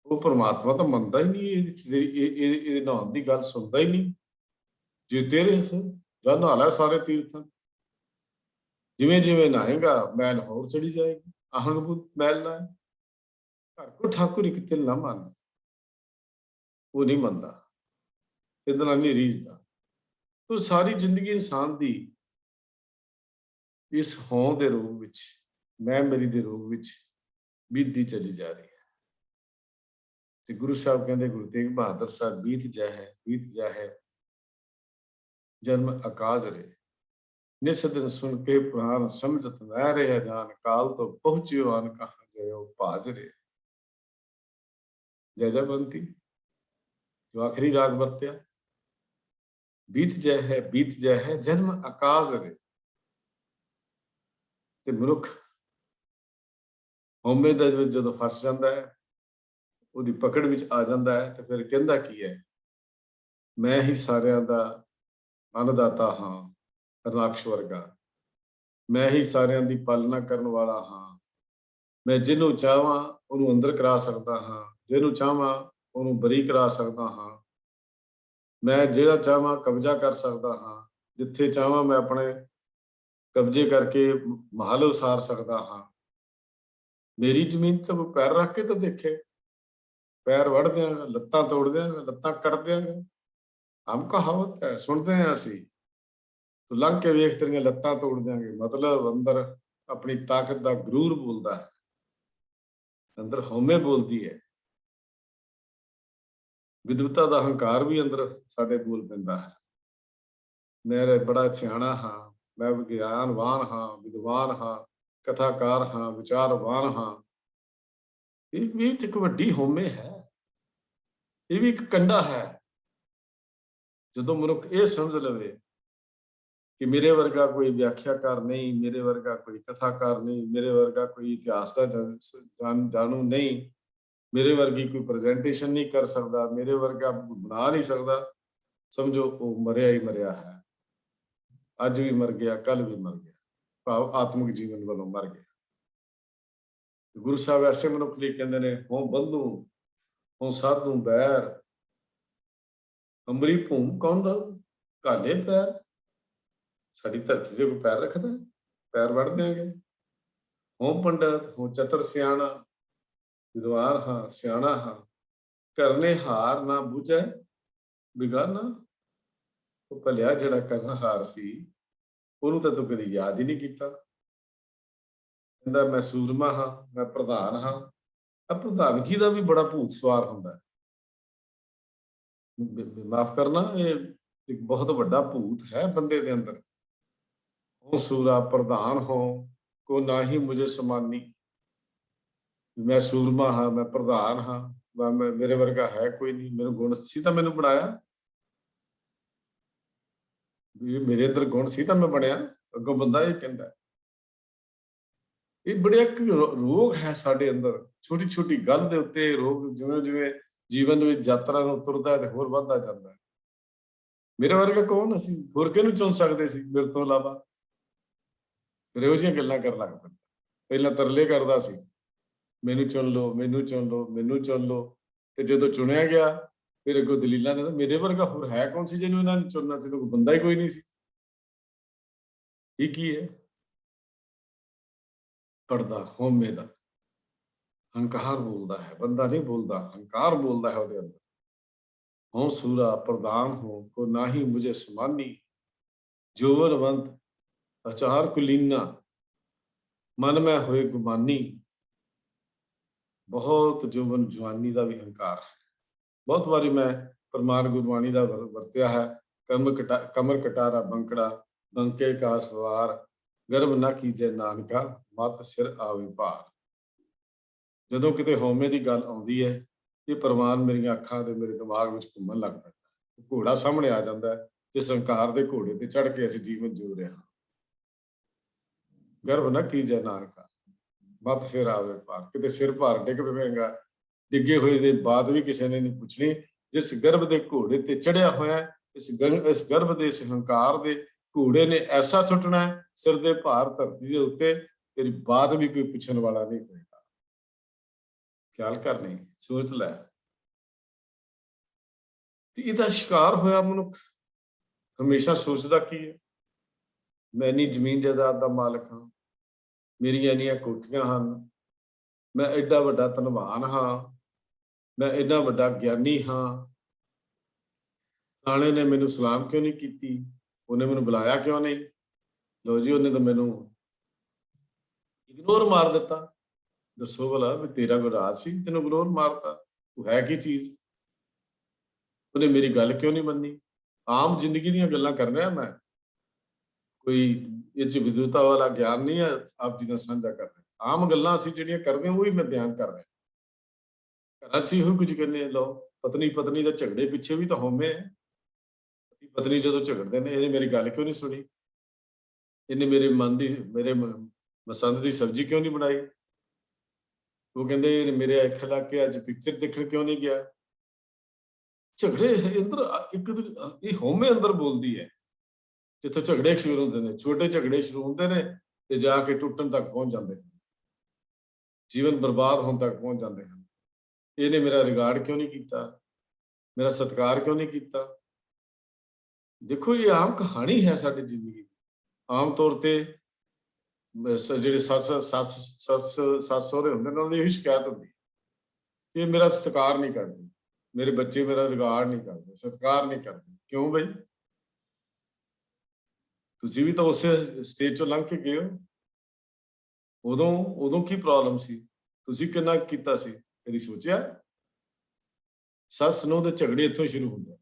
ਉਹ ਪਰਮਾਤਮਾ ਤਾਂ ਮੰਨਦਾ ਹੀ ਨਹੀਂ, ਇਹਦੇ ਨਹਾਉਣ ਦੀ ਗੱਲ ਸੁਣਦਾ ਹੀ ਨਹੀਂ। ਜੇ ਤੇਰੇ ਜਾਂ ਨਹਾ ਲੈ ਸਾਰੇ ਤੀਰਥਾਂ, ਜਿਵੇਂ ਜਿਵੇਂ ਨਹਾਏਗਾ ਮੈਲ ਹੋਰ ਚੜੀ ਜਾਏਗੀ, ਅਹੰਗ ਬੁੱਧ ਮੈਲ ਲਾਏ। ਘਰ ਕੋ ਠਾਕੁਰ ਇੱਕ ਤਿਲ ਨਾ ਮੰਨੈ, ਉਹ ਨਹੀਂ ਮੰਨਦਾ, ਇਹਦੇ ਨਾਲ ਨਹੀਂ ਰੀਝਦਾ। ਤੋ ਸਾਰੀ ਜ਼ਿੰਦਗੀ ਇਨਸਾਨ ਦੀ ਇਸ ਹੋਂਦ ਦੇ ਰੂਪ ਵਿੱਚ, ਮੈਂ ਮੇਰੀ ਦੇ ਰੂਪ ਵਿੱਚ ਬੀਤਦੀ ਚਲੀ ਜਾ ਰਹੀ ਹੈ। ਤੇ ਗੁਰੂ ਸਾਹਿਬ ਕਹਿੰਦੇ, ਗੁਰੂ ਤੇਗ ਬਹਾਦਰ ਸਾਹਿਬ, ਬੀਤ ਜਾਹੇ ਜਨਮ ਅਕਾਜ ਰੇ, ਨਿਸ ਦਿਨ ਸੁਣ ਕੇ ਪੁਰਾਨ ਸਮਝਤ ਨਾ ਰਿਹਾ ਜਾਨ, ਕਾਲ ਤੋਂ ਪਹੁੰਚਿਓ ਆਨ ਕਹਾਂ ਜਯੋ ਭਾਜ ਰੇ। ਜੈ ਜੈ ਬੰਤੀ ਜੋ ਆਖਰੀ ਰਾਗ ਵਰਤਿਆ, ਬੀਤ ਜਾਹੇ ਜਨਮ ਅਕਾਜ ਰੇ। ਤੇ ਮਨੁੱਖ ਹਉਮੈ ਦੇ ਵਿੱਚ ਜਦੋਂ ਫਸ ਜਾਂਦਾ ਹੈ, ਉਹਦੀ ਪਕੜ ਵਿੱਚ ਆ ਜਾਂਦਾ ਹੈ, ਤੇ ਫਿਰ ਕਹਿੰਦਾ ਕੀ ਹੈ, ਮੈਂ ਹੀ ਸਾਰਿਆਂ ਦਾ ਅੰਨਦਾਤਾ ਹਾਂ, ਰਾਖਸ਼ ਵਰਗਾ, ਮੈਂ ਹੀ ਸਾਰਿਆਂ ਦੀ ਪਾਲਣਾ ਕਰਨ ਵਾਲਾ ਹਾਂ, ਮੈਂ ਜਿਹਨੂੰ ਚਾਹਾਂ ਉਹਨੂੰ ਅੰਦਰ ਕਰਾ ਸਕਦਾ ਹਾਂ, ਜਿਹਨੂੰ ਚਾਹਾਂ ਉਹਨੂੰ ਬਰੀ ਕਰਾ ਸਕਦਾ ਹਾਂ, ਮੈਂ ਜਿਹੜਾ ਚਾਹਾਂ ਕਬਜ਼ਾ ਕਰ ਸਕਦਾ ਹਾਂ, ਜਿੱਥੇ ਚਾਹਾਂ ਮੈਂ ਆਪਣੇ ਕਬਜ਼ੇ ਕਰਕੇ ਮਹਲ ਉਸਾਰ ਸਕਦਾ ਹਾਂ। ਮੇਰੀ ਜ਼ਮੀਨ ਤੇ ਕੋਈ ਪੈਰ ਰੱਖ ਕੇ ਤਾਂ ਦੇਖੇ, ਪੈਰ ਵੜ ਦਿਆਂਗਾ, ਲੱਤਾਂ ਤੋੜ ਦਿਆਂਗਾ, ਲੱਤਾਂ ਕੱਟ ਦਿਆਂਗਾ। ਆਮ ਕਹਾਵਤ ਹੈ, ਸੁਣਦੇ ਹਾਂ ਅਸੀਂ, ਤੂੰ ਲੰਘ ਕੇ ਵੇਖ ਤੇਰੀਆਂ ਲੱਤਾਂ ਤੋੜ ਦਿਆਂਗੇ, ਮਤਲਬ ਅੰਦਰ ਆਪਣੀ ਤਾਕਤ ਦਾ ਗਰੂਰ ਬੋਲਦਾ ਹੈ। ਅੰਦਰ ਹਉਮੈ ਬੋਲਦੀ ਹੈ, ਵਿਦਵਤਾ ਦਾ ਹੰਕਾਰ ਵੀ ਅੰਦਰ ਸਾਡੇ ਬੋਲ ਪੈਂਦਾ ਹੈ। ਮੈਂ ਬੜਾ ਸਿਆਣਾ ਹਾਂ, ਮੈਂ ਵਿਗਿਆਨਵਾਨ ਹਾਂ, ਵਿਦਵਾਨ ਹਾਂ, ਕਥਾਕਾਰ ਹਾਂ, ਵਿਚਾਰਵਾਨ ਹਾਂ। ਇਹ ਵੀ ਇੱਕ ਵੱਡੀ ਹਉਮੈ ਹੈ, ਇਹ ਵੀ ਇੱਕ ਕੰਡਾ ਹੈ। ਜਦੋਂ ਮਨੁੱਖ ਇਹ ਸਮਝ ਲਵੇ ਕਿ ਮੇਰੇ ਵਰਗਾ ਕੋਈ ਵਿਆਖਿਆਕਾਰ ਨਹੀਂ, ਮੇਰੇ ਵਰਗਾ ਕੋਈ ਕਥਾਕਾਰ ਨਹੀਂ, ਮੇਰੇ ਵਰਗਾ ਕੋਈ ਇਤਿਹਾਸ ਦਾ ਜਾਣੂ ਨਹੀਂ, ਮੇਰੇ ਵਰਗੀ ਕੋਈ ਪ੍ਰੈਜੈਂਟੇਸ਼ਨ ਨਹੀਂ ਕਰ ਸਕਦਾ, ਮੇਰੇ ਵਰਗਾ ਬਣਾ ਨਹੀਂ ਸਕਦਾ, ਸਮਝੋ ਉਹ ਮਰਿਆ ਹੀ ਮਰਿਆ ਹੈ। ਅੱਜ ਵੀ ਮਰ ਗਿਆ, ਕੱਲ ਵੀ ਮਰ ਗਿਆ, ਭਾਵ ਆਤਮਿਕ ਜੀਵਨ ਵੱਲੋਂ ਮਰ ਗਿਆ। ਗੁਰੂ ਸਾਹਿਬ ਐਸੇ ਮਨੁੱਖ ਲਈ ਕਹਿੰਦੇ ਨੇ, ਹੋਂ ਬੰਧੂ ਹੋਂ ਸਾਧੂ ਬੈਰ, ਅੰਮ੍ਰਿਤ ਭੂਮ ਕੌਣ ਰਹੂ ਘਾਲੇ ਪੈਰ। ਸਾਡੀ ਧਰਤੀ ਤੇ ਕੋਈ ਪੈਰ ਰੱਖਦਾ, ਪੈਰ ਵੜ ਦਿਆਂਗੇ। ਹੋਂ ਪੰਡਤ ਹੋਂ ਚਤਰ ਸਿਆਣਾ, ਵਿਦਵਾਨ ਹਾਂ, ਸਿਆਣਾ ਹਾਂ, ਕਰਨੇ ਹਾਰ ਨਾ ਬੁਝੈ ਬਿਗਾਨਾ। ਉਹ ਭਲਿਆ ਜਿਹੜਾ ਕਰਨ ਹਾਰ ਸੀ, ਉਹਨੂੰ ਤਾਂ ਤੂੰ ਕਦੀ ਯਾਦ ਹੀ ਨਹੀਂ ਕੀਤਾ। ਕਹਿੰਦਾ ਮੈਂ ਸੂਰਮਾ ਹਾਂ, ਮੈਂ ਪ੍ਰਧਾਨ ਹਾਂ। ਆ ਪ੍ਰਧਾਨਗੀ ਦਾ ਵੀ ਬੜਾ ਭੂਤ ਸਵਾਰ ਹੁੰਦਾ ਹੈ। ਮਾਫ ਕਰਨਾ, ਇਹ ਇੱਕ ਬਹੁਤ ਵੱਡਾ ਭੂਤ ਹੈ ਬੰਦੇ ਦੇ ਅੰਦਰ। ਹੋ ਸੂਰਾ ਪ੍ਰਧਾਨ ਹੋ ਕੋ ਨਾ ਹੀ ਮੁਝੇ ਸਮਾਨੀ। ਮੈਂ ਸੂਰਮਾ ਹਾਂ, ਮੈਂ ਪ੍ਰਧਾਨ ਹਾਂ, ਮੇਰੇ ਵਰਗਾ ਹੈ ਕੋਈ ਨਹੀਂ, ਮੈਨੂੰ ਗੁਣ ਸੀ ਤਾਂ ਮੈਨੂੰ ਬਣਾਇਆ, ਮੇਰੇ ਅੰਦਰ ਗੁਣ ਸੀ ਤਾਂ ਮੈਂ ਬਣਿਆ। ਅੱਗੋਂ ਬੰਦਾ ਇਹ ਕਹਿੰਦਾ, ਇਹ ਬੜਾ ਇੱਕ ਰੋਗ ਹੈ ਸਾਡੇ ਅੰਦਰ। ਛੋਟੀ ਛੋਟੀ ਗੱਲ ਦੇ ਉੱਤੇ ਰੋਗ ਜਿਵੇਂ ਜਿਵੇਂ ਜੀਵਨ ਵਿੱਚ ਯਾਤਰਾ ਨੂੰ ਤੁਰਦਾ ਹੈ ਤੇ ਹੋਰ ਵੱਧਦਾ ਜਾਂਦਾ ਹੈ। ਮੇਰੇ ਵਰਗਾ ਕੌਣ, ਅਸੀਂ ਹੋਰ ਕਿਹਨੂੰ ਚੁਣ ਸਕਦੇ ਸੀ ਮੇਰੇ ਤੋਂ ਇਲਾਵਾ। ਫਿਰ ਇਹੋ ਜਿਹੀਆਂ ਗੱਲਾਂ ਕਰਨ ਲੱਗ ਪੈਂਦਾ। ਪਹਿਲਾਂ ਤਰਲੇ ਕਰਦਾ ਸੀ, ਮੈਨੂੰ ਚੁਣ ਲਓ, ਮੈਨੂੰ ਚੁਣ ਲਓ, ਮੈਨੂੰ ਚੁਣ ਲਓ। ਤੇ ਜਦੋਂ ਚੁਣਿਆ ਗਿਆ ਫਿਰ ਅੱਗੋਂ ਦਲੀਲਾਂ ਦਿੰਦਾ, ਮੇਰੇ ਵਰਗਾ ਹੋਰ ਹੈ ਕੌਣ ਸੀ ਜਿਹਨੂੰ ਇਹਨਾਂ ਨੇ ਚੁਣਨਾ ਸੀ, ਕੋਈ ਬੰਦਾ ਹੀ ਕੋਈ ਨਹੀਂ ਸੀ। ਇਹ ਕੀ ਹੈ? ਪਰਦਾ ਹਉਮੈ ਦਾ ਹੰਕਾਰ ਬੋਲਦਾ ਹੈ, ਬੰਦਾ ਨਹੀਂ ਬੋਲਦਾ, ਹੰਕਾਰ ਬੋਲਦਾ ਹੈ ਉਹਦੇ ਅੰਦਰ। ਹੋਂ ਸੂਰਾ ਪ੍ਰਧਾਨ ਹੋ ਕੋ ਨਾ ਹੀ ਮੁਝੇ ਸਮਾਨੀ, ਜੋਵਨਵੰਤ ਅਚਾਰ ਕੁਲੀਨਾ, ਮਨ ਮੈਂ ਹੋਏ ਗੁਮਾਨੀ। ਬਹੁਤ ਜੋਬਨ ਜਵਾਨੀ ਦਾ ਵੀ ਹੰਕਾਰ ਹੈ। ਬਹੁਤ ਵਾਰੀ ਮੈਂ ਪ੍ਰਮਾਣ ਗੁਰਬਾਣੀ ਦਾ ਵਰਤਿਆ ਹੈ। ਕਮਰ ਕਟਾਰਾ ਬੰਕੜਾ, ਬੰਕੇ ਕਾ ਸਵਾਰ, ਗਰਭ ਨਾ ਕੀਜੈ ਨਾਨਕਾ, ਮਤ ਸਿਰ ਆਵੇ ਭਾਰ। ਜਦੋਂ ਕਿਤੇ ਹਉਮੈ ਦੀ ਗੱਲ ਆਉਂਦੀ ਹੈ, ਇਹ ਪ੍ਰਮਾਣ ਮੇਰੀਆਂ ਅੱਖਾਂ ਦੇ ਮੇਰੇ ਦਿਮਾਗ ਵਿੱਚ ਘੁੰਮਣ ਲੱਗ ਪੈਂਦਾ। ਘੋੜਾ ਸਾਹਮਣੇ ਆ ਜਾਂਦਾ ਹੈ ਤੇ ਸੰਕਾਰ ਦੇ ਘੋੜੇ ਤੇ ਚੜ੍ਹ ਕੇ ਅਸੀਂ ਜੀਵਨ ਜਿਉ ਰਹੇ ਹਾਂ। ਗਰਭ ਨਾ ਕੀਜੈ ਨਾਨਕਾ, ਮਤ ਸਿਰ ਆਵੇ ਭਾਰ। ਕਿਤੇ ਸਿਰ ਭਾਰ ਡਿੱਗ ਪਵੇਗਾ, ਡਿੱਗੇ ਹੋਏ ਦੇ ਬਾਅਦ ਵੀ ਕਿਸੇ ਨੇ ਨਹੀਂ ਪੁੱਛਣੀ। ਜਿਸ ਗਰਭ ਦੇ ਘੋੜੇ ਤੇ ਚੜਿਆ ਹੋਇਆ, ਇਸ ਗਰਭ ਦੇ ਇਸ ਹੰਕਾਰ ਦੇ ਘੋੜੇ ਨੇ ਐਸਾ ਸੁੱਟਣਾ ਸਿਰ ਦੇ ਭਾਰ ਧਰਤੀ ਦੇ ਉੱਤੇ, ਤੇਰੀ ਬਾਤ ਵੀ ਕੋਈ ਪੁੱਛਣ ਵਾਲਾ ਨਹੀਂ ਹੋਏਗਾ। ਖਿਆਲ ਕਰਨੀ, ਸੋਚ ਲੈ। ਤੇ ਇਹਦਾ ਸ਼ਿਕਾਰ ਹੋਇਆ ਮਨੁੱਖ ਹਮੇਸ਼ਾ ਸੋਚਦਾ ਕੀ ਹੈ, ਮੈਂ ਇੰਨੀ ਜ਼ਮੀਨ ਜਾਇਦਾਦ ਦਾ ਮਾਲਕ ਹਾਂ, ਮੇਰੀਆਂ ਇੰਨੀਆਂ ਕੋਠੀਆਂ ਹਨ, ਮੈਂ ਐਡਾ ਵੱਡਾ ਧਨਵਾਨ ਹਾਂ, ਮੈਂ ਇੰਨਾ ਵੱਡਾ ਗਿਆਨੀ ਹਾਂ, ਫਲਾਣੇ ਨੇ ਮੈਨੂੰ ਸਲਾਮ ਕਿਉਂ ਨਹੀਂ ਕੀਤੀ, ਉਹਨੇ ਮੈਨੂੰ ਬੁਲਾਇਆ ਕਿਉਂ ਨਹੀਂ। ਲੋ ਜੀ, ਉਹਨੇ ਤਾਂ ਮੈਨੂੰ ਇਗਨੋਰ ਮਾਰ ਦਿੱਤਾ। ਦੱਸੋ ਭਲਾ ਵੀ ਤੇਰਾ ਕੋਈ ਰਾਜ ਸੀ, ਤੈਨੂੰ ਇਗਨੋਰ ਮਾਰਤਾ? ਤੂੰ ਹੈ ਕੀ ਚੀਜ਼? ਉਹਨੇ ਮੇਰੀ ਗੱਲ ਕਿਉਂ ਨਹੀਂ ਮੰਨੀ? ਆਮ ਜ਼ਿੰਦਗੀ ਦੀਆਂ ਗੱਲਾਂ ਕਰ ਰਿਹਾ ਮੈਂ, ਕੋਈ ਇਹ 'ਚ ਵਿਦਵਤਾ ਵਾਲਾ ਗਿਆਨ ਨਹੀਂ ਹੈ ਆਪ ਜੀ ਨਾਲ ਸਾਂਝਾ ਕਰ ਰਿਹਾ। ਆਮ ਗੱਲਾਂ ਅਸੀਂ ਜਿਹੜੀਆਂ ਕਰਦੇ ਹਾਂ ਉਹੀ ਮੈਂ ਬਿਆਨ ਕਰ ਰਿਹਾ। ਘਰਾਂ 'ਚ ਇਹੋ ਕੁਝ ਕਹਿੰਦੇ। ਲਓ, ਪਤਨੀ ਦਾ ਝਗੜੇ ਪਿੱਛੇ ਵੀ ਤਾਂ ਹਉਮੈ ਹੈ। ਪਤੀ ਪਤਨੀ ਜਦੋਂ ਝਗੜਦੇ ਨੇ, ਇਹਨੇ ਮੇਰੀ ਗੱਲ ਕਿਉਂ ਨਹੀਂ ਸੁਣੀ, ਇਹਨੇ ਮੇਰੇ ਪਸੰਦ ਦੀ ਸਬਜ਼ੀ ਕਿਉਂ ਨਹੀਂ ਬਣਾਈ, ਉਹ ਕਹਿੰਦੇ ਮੇਰੇ ਅੱਖ ਲੱਗ ਕੇ ਅੱਜ ਪਿਕਚਰ ਦੇਖਣ ਕਿਉਂ ਨਹੀਂ ਗਿਆ। ਝਗੜੇ ਅੰਦਰ ਇਹ ਹਉਮੈ ਅੰਦਰ ਬੋਲਦੀ ਹੈ। ਜਿੱਥੋਂ ਝਗੜੇ ਸ਼ੁਰੂ ਹੁੰਦੇ ਨੇ, ਛੋਟੇ ਝਗੜੇ ਸ਼ੁਰੂ ਹੁੰਦੇ ਨੇ ਤੇ ਜਾ ਕੇ ਟੁੱਟਣ ਤੱਕ ਪਹੁੰਚ ਜਾਂਦੇ ਹਨ, ਜੀਵਨ ਬਰਬਾਦ ਹੋਣ ਤੱਕ ਪਹੁੰਚ ਜਾਂਦੇ ਹਨ। ਇਹਨੇ ਮੇਰਾ ਰਿਗਾਰਡ ਕਿਉਂ ਨਹੀਂ ਕੀਤਾ, ਮੇਰਾ ਸਤਿਕਾਰ ਕਿਉਂ ਨਹੀਂ ਕੀਤਾ। ਦੇਖੋ, ਇਹ ਆਮ ਕਹਾਣੀ ਹੈ ਸਾਡੀ ਜ਼ਿੰਦਗੀ ਦੀ। ਆਮ ਤੌਰ ਤੇ ਜਿਹੜੇ ਸੱਸ ਸਹੁਰੇ ਹੁੰਦੇ ਨੇ, ਉਹਨਾਂ ਦੀ ਇਹੀ ਸ਼ਿਕਾਇਤ ਹੁੰਦੀ ਹੈ ਇਹ ਮੇਰਾ ਸਤਿਕਾਰ ਨਹੀਂ ਕਰਦੇ, ਮੇਰੇ ਬੱਚੇ ਮੇਰਾ ਰਿਗਾਰਡ ਨਹੀਂ ਕਰਦੇ, ਸਤਿਕਾਰ ਨਹੀਂ ਕਰਦੇ। ਕਿਉਂ ਬਈ? ਤੁਸੀਂ ਵੀ ਤਾਂ ਉਸੇ ਸਟੇਜ ਚੋਂ ਲੰਘ ਕੇ ਗਏ ਹੋ। ਉਦੋਂ ਕੀ ਪ੍ਰੋਬਲਮ ਸੀ? ਤੁਸੀਂ ਕਿੰਨਾ ਕੀਤਾ ਸੀ, ਕਦੀ ਸੋਚਿਆ? ਸੱਸ ਨੂੰਹ ਦੇ ਝਗੜੇ ਇੱਥੋਂ ਹੀ ਸ਼ੁਰੂ ਹੁੰਦੇ।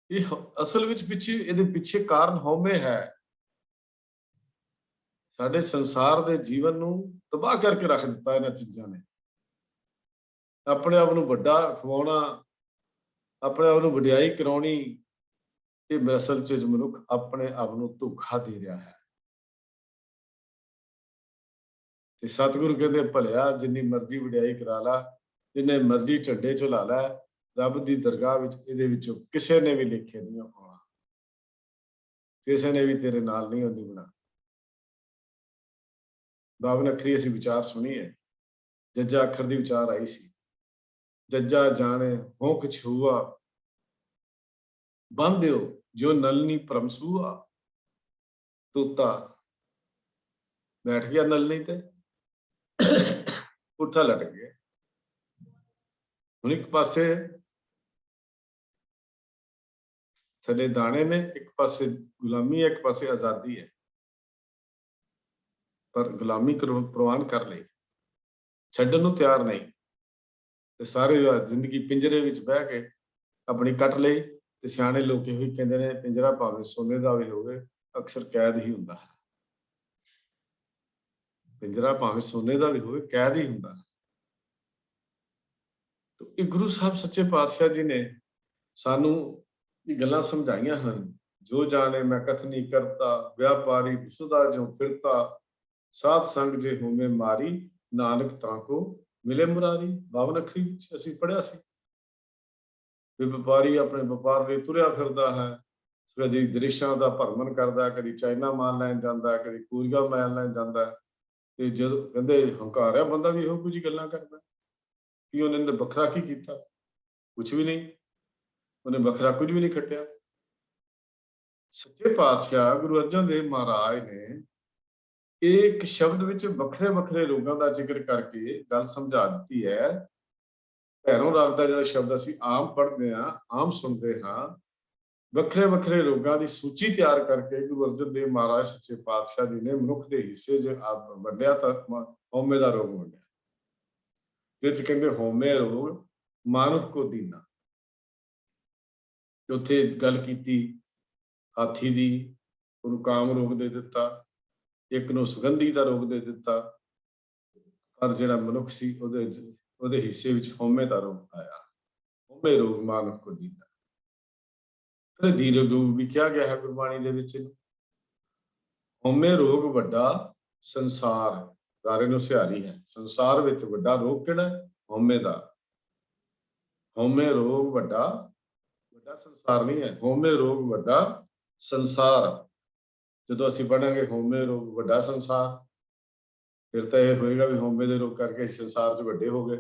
ਇਹ ਅਸਲ ਵਿੱਚ ਇਹਦੇ ਪਿੱਛੇ ਕਾਰਨ ਹਉਮੈ ਹੈ। ਸਾਡੇ ਸੰਸਾਰ ਦੇ ਜੀਵਨ ਨੂੰ ਤਬਾਹ ਕਰਕੇ ਰੱਖ ਦਿੱਤਾ ਇਹਨਾਂ ਚੀਜ਼ਾਂ ਨੇ। ਆਪਣੇ ਆਪ ਨੂੰ ਵੱਡਾ ਖਵਾਉਣਾ, ਆਪਣੇ ਆਪ ਨੂੰ ਵਡਿਆਈ ਕਰਾਉਣੀ, ਇਹ ਅਸਲ ਚ ਮਨੁੱਖ ਆਪਣੇ ਆਪ ਨੂੰ ਧੋਖਾ ਦੇ ਰਿਹਾ ਹੈ। ਤੇ ਸਤਿਗੁਰੂ ਕਹਿੰਦੇ ਭਲਿਆ ਜਿੰਨੀ ਮਰਜ਼ੀ ਵਡਿਆਈ ਕਰਾ ਲਾ, ਜਿੰਨੇ ਮਰਜ਼ੀ ਝੰਡੇ ਝੁਲਾ ਲੈ, ਰੱਬ ਦੀ ਦਰਗਾਹ ਵਿੱਚ ਇਹਦੇ ਵਿੱਚੋਂ ਕਿਸੇ ਨੇ ਵੀ ਲਿਖੇ ਨਹੀਂ ਆਉਣਾ, ਕਿਸੇ ਨੇ ਵੀ ਤੇਰੇ ਨਾਲ ਨਹੀਂ ਹੁੰਦੀ ਬਣਾ। ਬਾਬਨ ਅੱਖਰੀ ਅਸੀਂ ਵਿਚਾਰ ਸੁਣੀ ਹੈ, ਜੱਜਾ ਅੱਖਰ ਦੀ ਵਿਚਾਰ ਆਈ ਸੀ। ਜੱਜਾ ਜਾਣੇ ਹੋ ਕੁਛ ਹੁਆ, ਬੰਦਿਓ ਜੋ ਨਲਨੀ ਪਰਮਸੂਆ। ਤੋਤਾ ਬੈਠ ਗਿਆ ਨਲਨੀ ਤੇ, ਪੁੱਠਾ ਲਟਕ ਗਿਆ। ਹੁਣ ਇੱਕ ਪਾਸੇ ਥੱਲੇ ਦਾਣੇ ਨੇ, ਇੱਕ ਪਾਸੇ ਗੁਲਾਮੀ ਹੈ, ਇੱਕ ਪਾਸੇ ਆਜ਼ਾਦੀ ਹੈ। ਪਰ ਗੁਲਾਮੀ ਪ੍ਰਵਾਨ ਕਰ ਲਈ, ਛੱਡਣ ਨੂੰ ਤਿਆਰ ਨਹੀਂ। ਤੇ ਸਾਰੇ ਜ਼ਿੰਦਗੀ ਪਿੰਜਰੇ ਵਿੱਚ ਬਹਿ ਕੇ ਆਪਣੀ ਕੱਟ ਲਈ। ਤੇ ਸਿਆਣੇ ਲੋਕ ਇਹੋ ਹੀ ਕਹਿੰਦੇ ਨੇ, ਪਿੰਜਰਾ ਭਾਵੇਂ ਸੋਨੇ ਦਾ ਵੀ ਹੋਵੇ, ਅਕਸਰ ਕੈਦ ਹੀ ਹੁੰਦਾ ਹੈ। ਪਿੰਜਰਾ ਭਾਵੇਂ ਸੋਨੇ ਦਾ ਵੀ ਹੋਵੇ, ਕੈਦ ਹੀ ਹੁੰਦਾ ਹੈ। ਇਹ ਗੁਰੂ ਸਾਹਿਬ ਸੱਚੇ ਪਾਤਸ਼ਾਹ ਜੀ ਨੇ ਸਾਨੂੰ ਇਹ ਗੱਲਾਂ ਸਮਝਾਈਆਂ ਹਨ। ਜੋ ਜਾਣੇ ਮੈਂ ਕਥਨੀ ਕਰਤਾ, ਵਿਆਪਾਰੀ ਵਿਸੁਦਾ ਜੋ ਫਿਰਤਾ, ਸਾਧ ਸੰਗ ਜੇ ਹੋਵੇ ਮਾਰੀ, ਨਾਨਕ ਤਾਂ ਕੋ ਮਿਲੇ ਮੁਰਾਰੀ। ਬਾਵਨ ਅੱਖਰੀ ਵਿੱਚ ਅਸੀਂ ਪੜ੍ਹਿਆ ਸੀ ਵੀ ਵਪਾਰੀ ਆਪਣੇ ਵਪਾਰ ਲਈ ਤੁਰਿਆ ਫਿਰਦਾ ਹੈ, ਕਦੀ ਦ੍ਰਿਸ਼ਾਂ ਦਾ ਭਰਮਣ ਕਰਦਾ, ਕਦੀ ਚਾਈਨਾ ਮਾਲ ਲੈਣ ਜਾਂਦਾ, ਕਦੀ ਕੋਰੀਆ ਮਾਲ ਲੈਣ ਜਾਂਦਾ। ਤੇ ਜਦੋਂ ਕਹਿੰਦੇ ਹੰਕਾਰਿਆ ਬੰਦਾ ਵੀ ਇਹੋ ਕੁਝ ਗੱਲਾਂ ਕਰਦਾ ਕਿ ਉਹਨੇ ਵੱਖਰਾ ਕੀ ਕੀਤਾ, ਕੁਛ ਵੀ ਨਹੀਂ, ਉਹਨੇ ਵੱਖਰਾ ਕੁਝ ਵੀ ਨਹੀਂ ਖੱਟਿਆ। ਸੱਚੇ ਪਾਤਸ਼ਾਹ ਗੁਰੂ ਅਰਜਨ ਦੇਵ ਮਹਾਰਾਜ ਨੇ ਇੱਕ ਸ਼ਬਦ ਵਿੱਚ ਵੱਖਰੇ ਵੱਖਰੇ ਰੋਗਾਂ ਦਾ ਜ਼ਿਕਰ ਕਰਕੇ ਗੱਲ ਸਮਝਾ ਦਿੱਤੀ ਹੈ। ਭੈਰੋਂ ਰਾਗ ਦਾ ਜਿਹੜਾ ਸ਼ਬਦ ਅਸੀਂ ਆਮ ਪੜ੍ਹਦੇ ਹਾਂ, ਆਮ ਸੁਣਦੇ ਹਾਂ, ਵੱਖਰੇ ਵੱਖਰੇ ਰੋਗਾਂ ਦੀ ਸੂਚੀ ਤਿਆਰ ਕਰਕੇ ਗੁਰੂ ਅਰਜਨ ਦੇਵ ਮਹਾਰਾਜ ਸੱਚੇ ਪਾਤਸ਼ਾਹ ਜੀ ਨੇ ਮਨੁੱਖ ਦੇ ਹਿੱਸੇ ਜੇ ਆਪ ਵੰਡਿਆ ਤਾਂ ਹਉਮੈ ਦਾ ਰੋਗ ਵੰਡਿਆ। ਜਿਹਦੇ ਚ ਕਹਿੰਦੇ ਹਉਮੈ ਰੋਗ ਮਾਨਵ ਕੋ ਦੀਨਾ। ਉੱਥੇ ਗੱਲ ਕੀਤੀ ਹਾਥੀ ਦੀ, ਉਹਨੂੰ ਕਾਮ ਰੋਗ ਦੇ ਦਿੱਤਾ, ਇੱਕ ਨੂੰ ਸੁਗੰਧੀ ਦਾ ਰੋਗ ਦੇ ਦਿੱਤਾ, ਪਰ ਜਿਹੜਾ ਮਨੁੱਖ ਸੀ ਉਹਦੇ ਹਿੱਸੇ ਵਿੱਚ ਹਉਮੈ ਦਾ ਰੋਗ ਆਇਆ। ਹਉਮੈ ਰੋਗ ਮਾਨਵ ਕੋ ਦੀਨਾ। ਫਿਰ ਦੀਰਘ ਰੋਗ ਵੀ ਕਿਹਾ ਗਿਆ ਹੈ ਗੁਰਬਾਣੀ ਦੇ ਵਿੱਚ। ਹਉਮੈ ਰੋਗ ਵੱਡਾ ਸੰਸਾਰ, ਸਾਰੇ ਨੂੰ ਸਿਹਾਰੀ ਹੈ। ਸੰਸਾਰ ਵਿੱਚ ਵੱਡਾ ਰੋਗ ਕਿਹੜਾ? ਹਉਮੈ ਦਾ। ਹਉਮੈ ਰੋਗ ਵੱਡਾ ਸੰਸਾਰ ਨਹੀਂ ਹੈ, ਹਉਮੈ ਰੋਗ ਵੱਡਾ ਸੰਸਾਰ। ਜਦੋਂ ਅਸੀਂ ਪੜਾਂਗੇ ਹਉਮੈ ਰੋਗ ਵੱਡਾ ਸੰਸਾਰ, ਫਿਰ ਤਾਂ ਇਹ ਹੋਏਗਾ ਵੀ ਹਉਮੈ ਦੇ ਰੋਗ ਕਰਕੇ ਸੰਸਾਰ 'ਚ ਵੱਡੇ ਹੋ ਗਏ,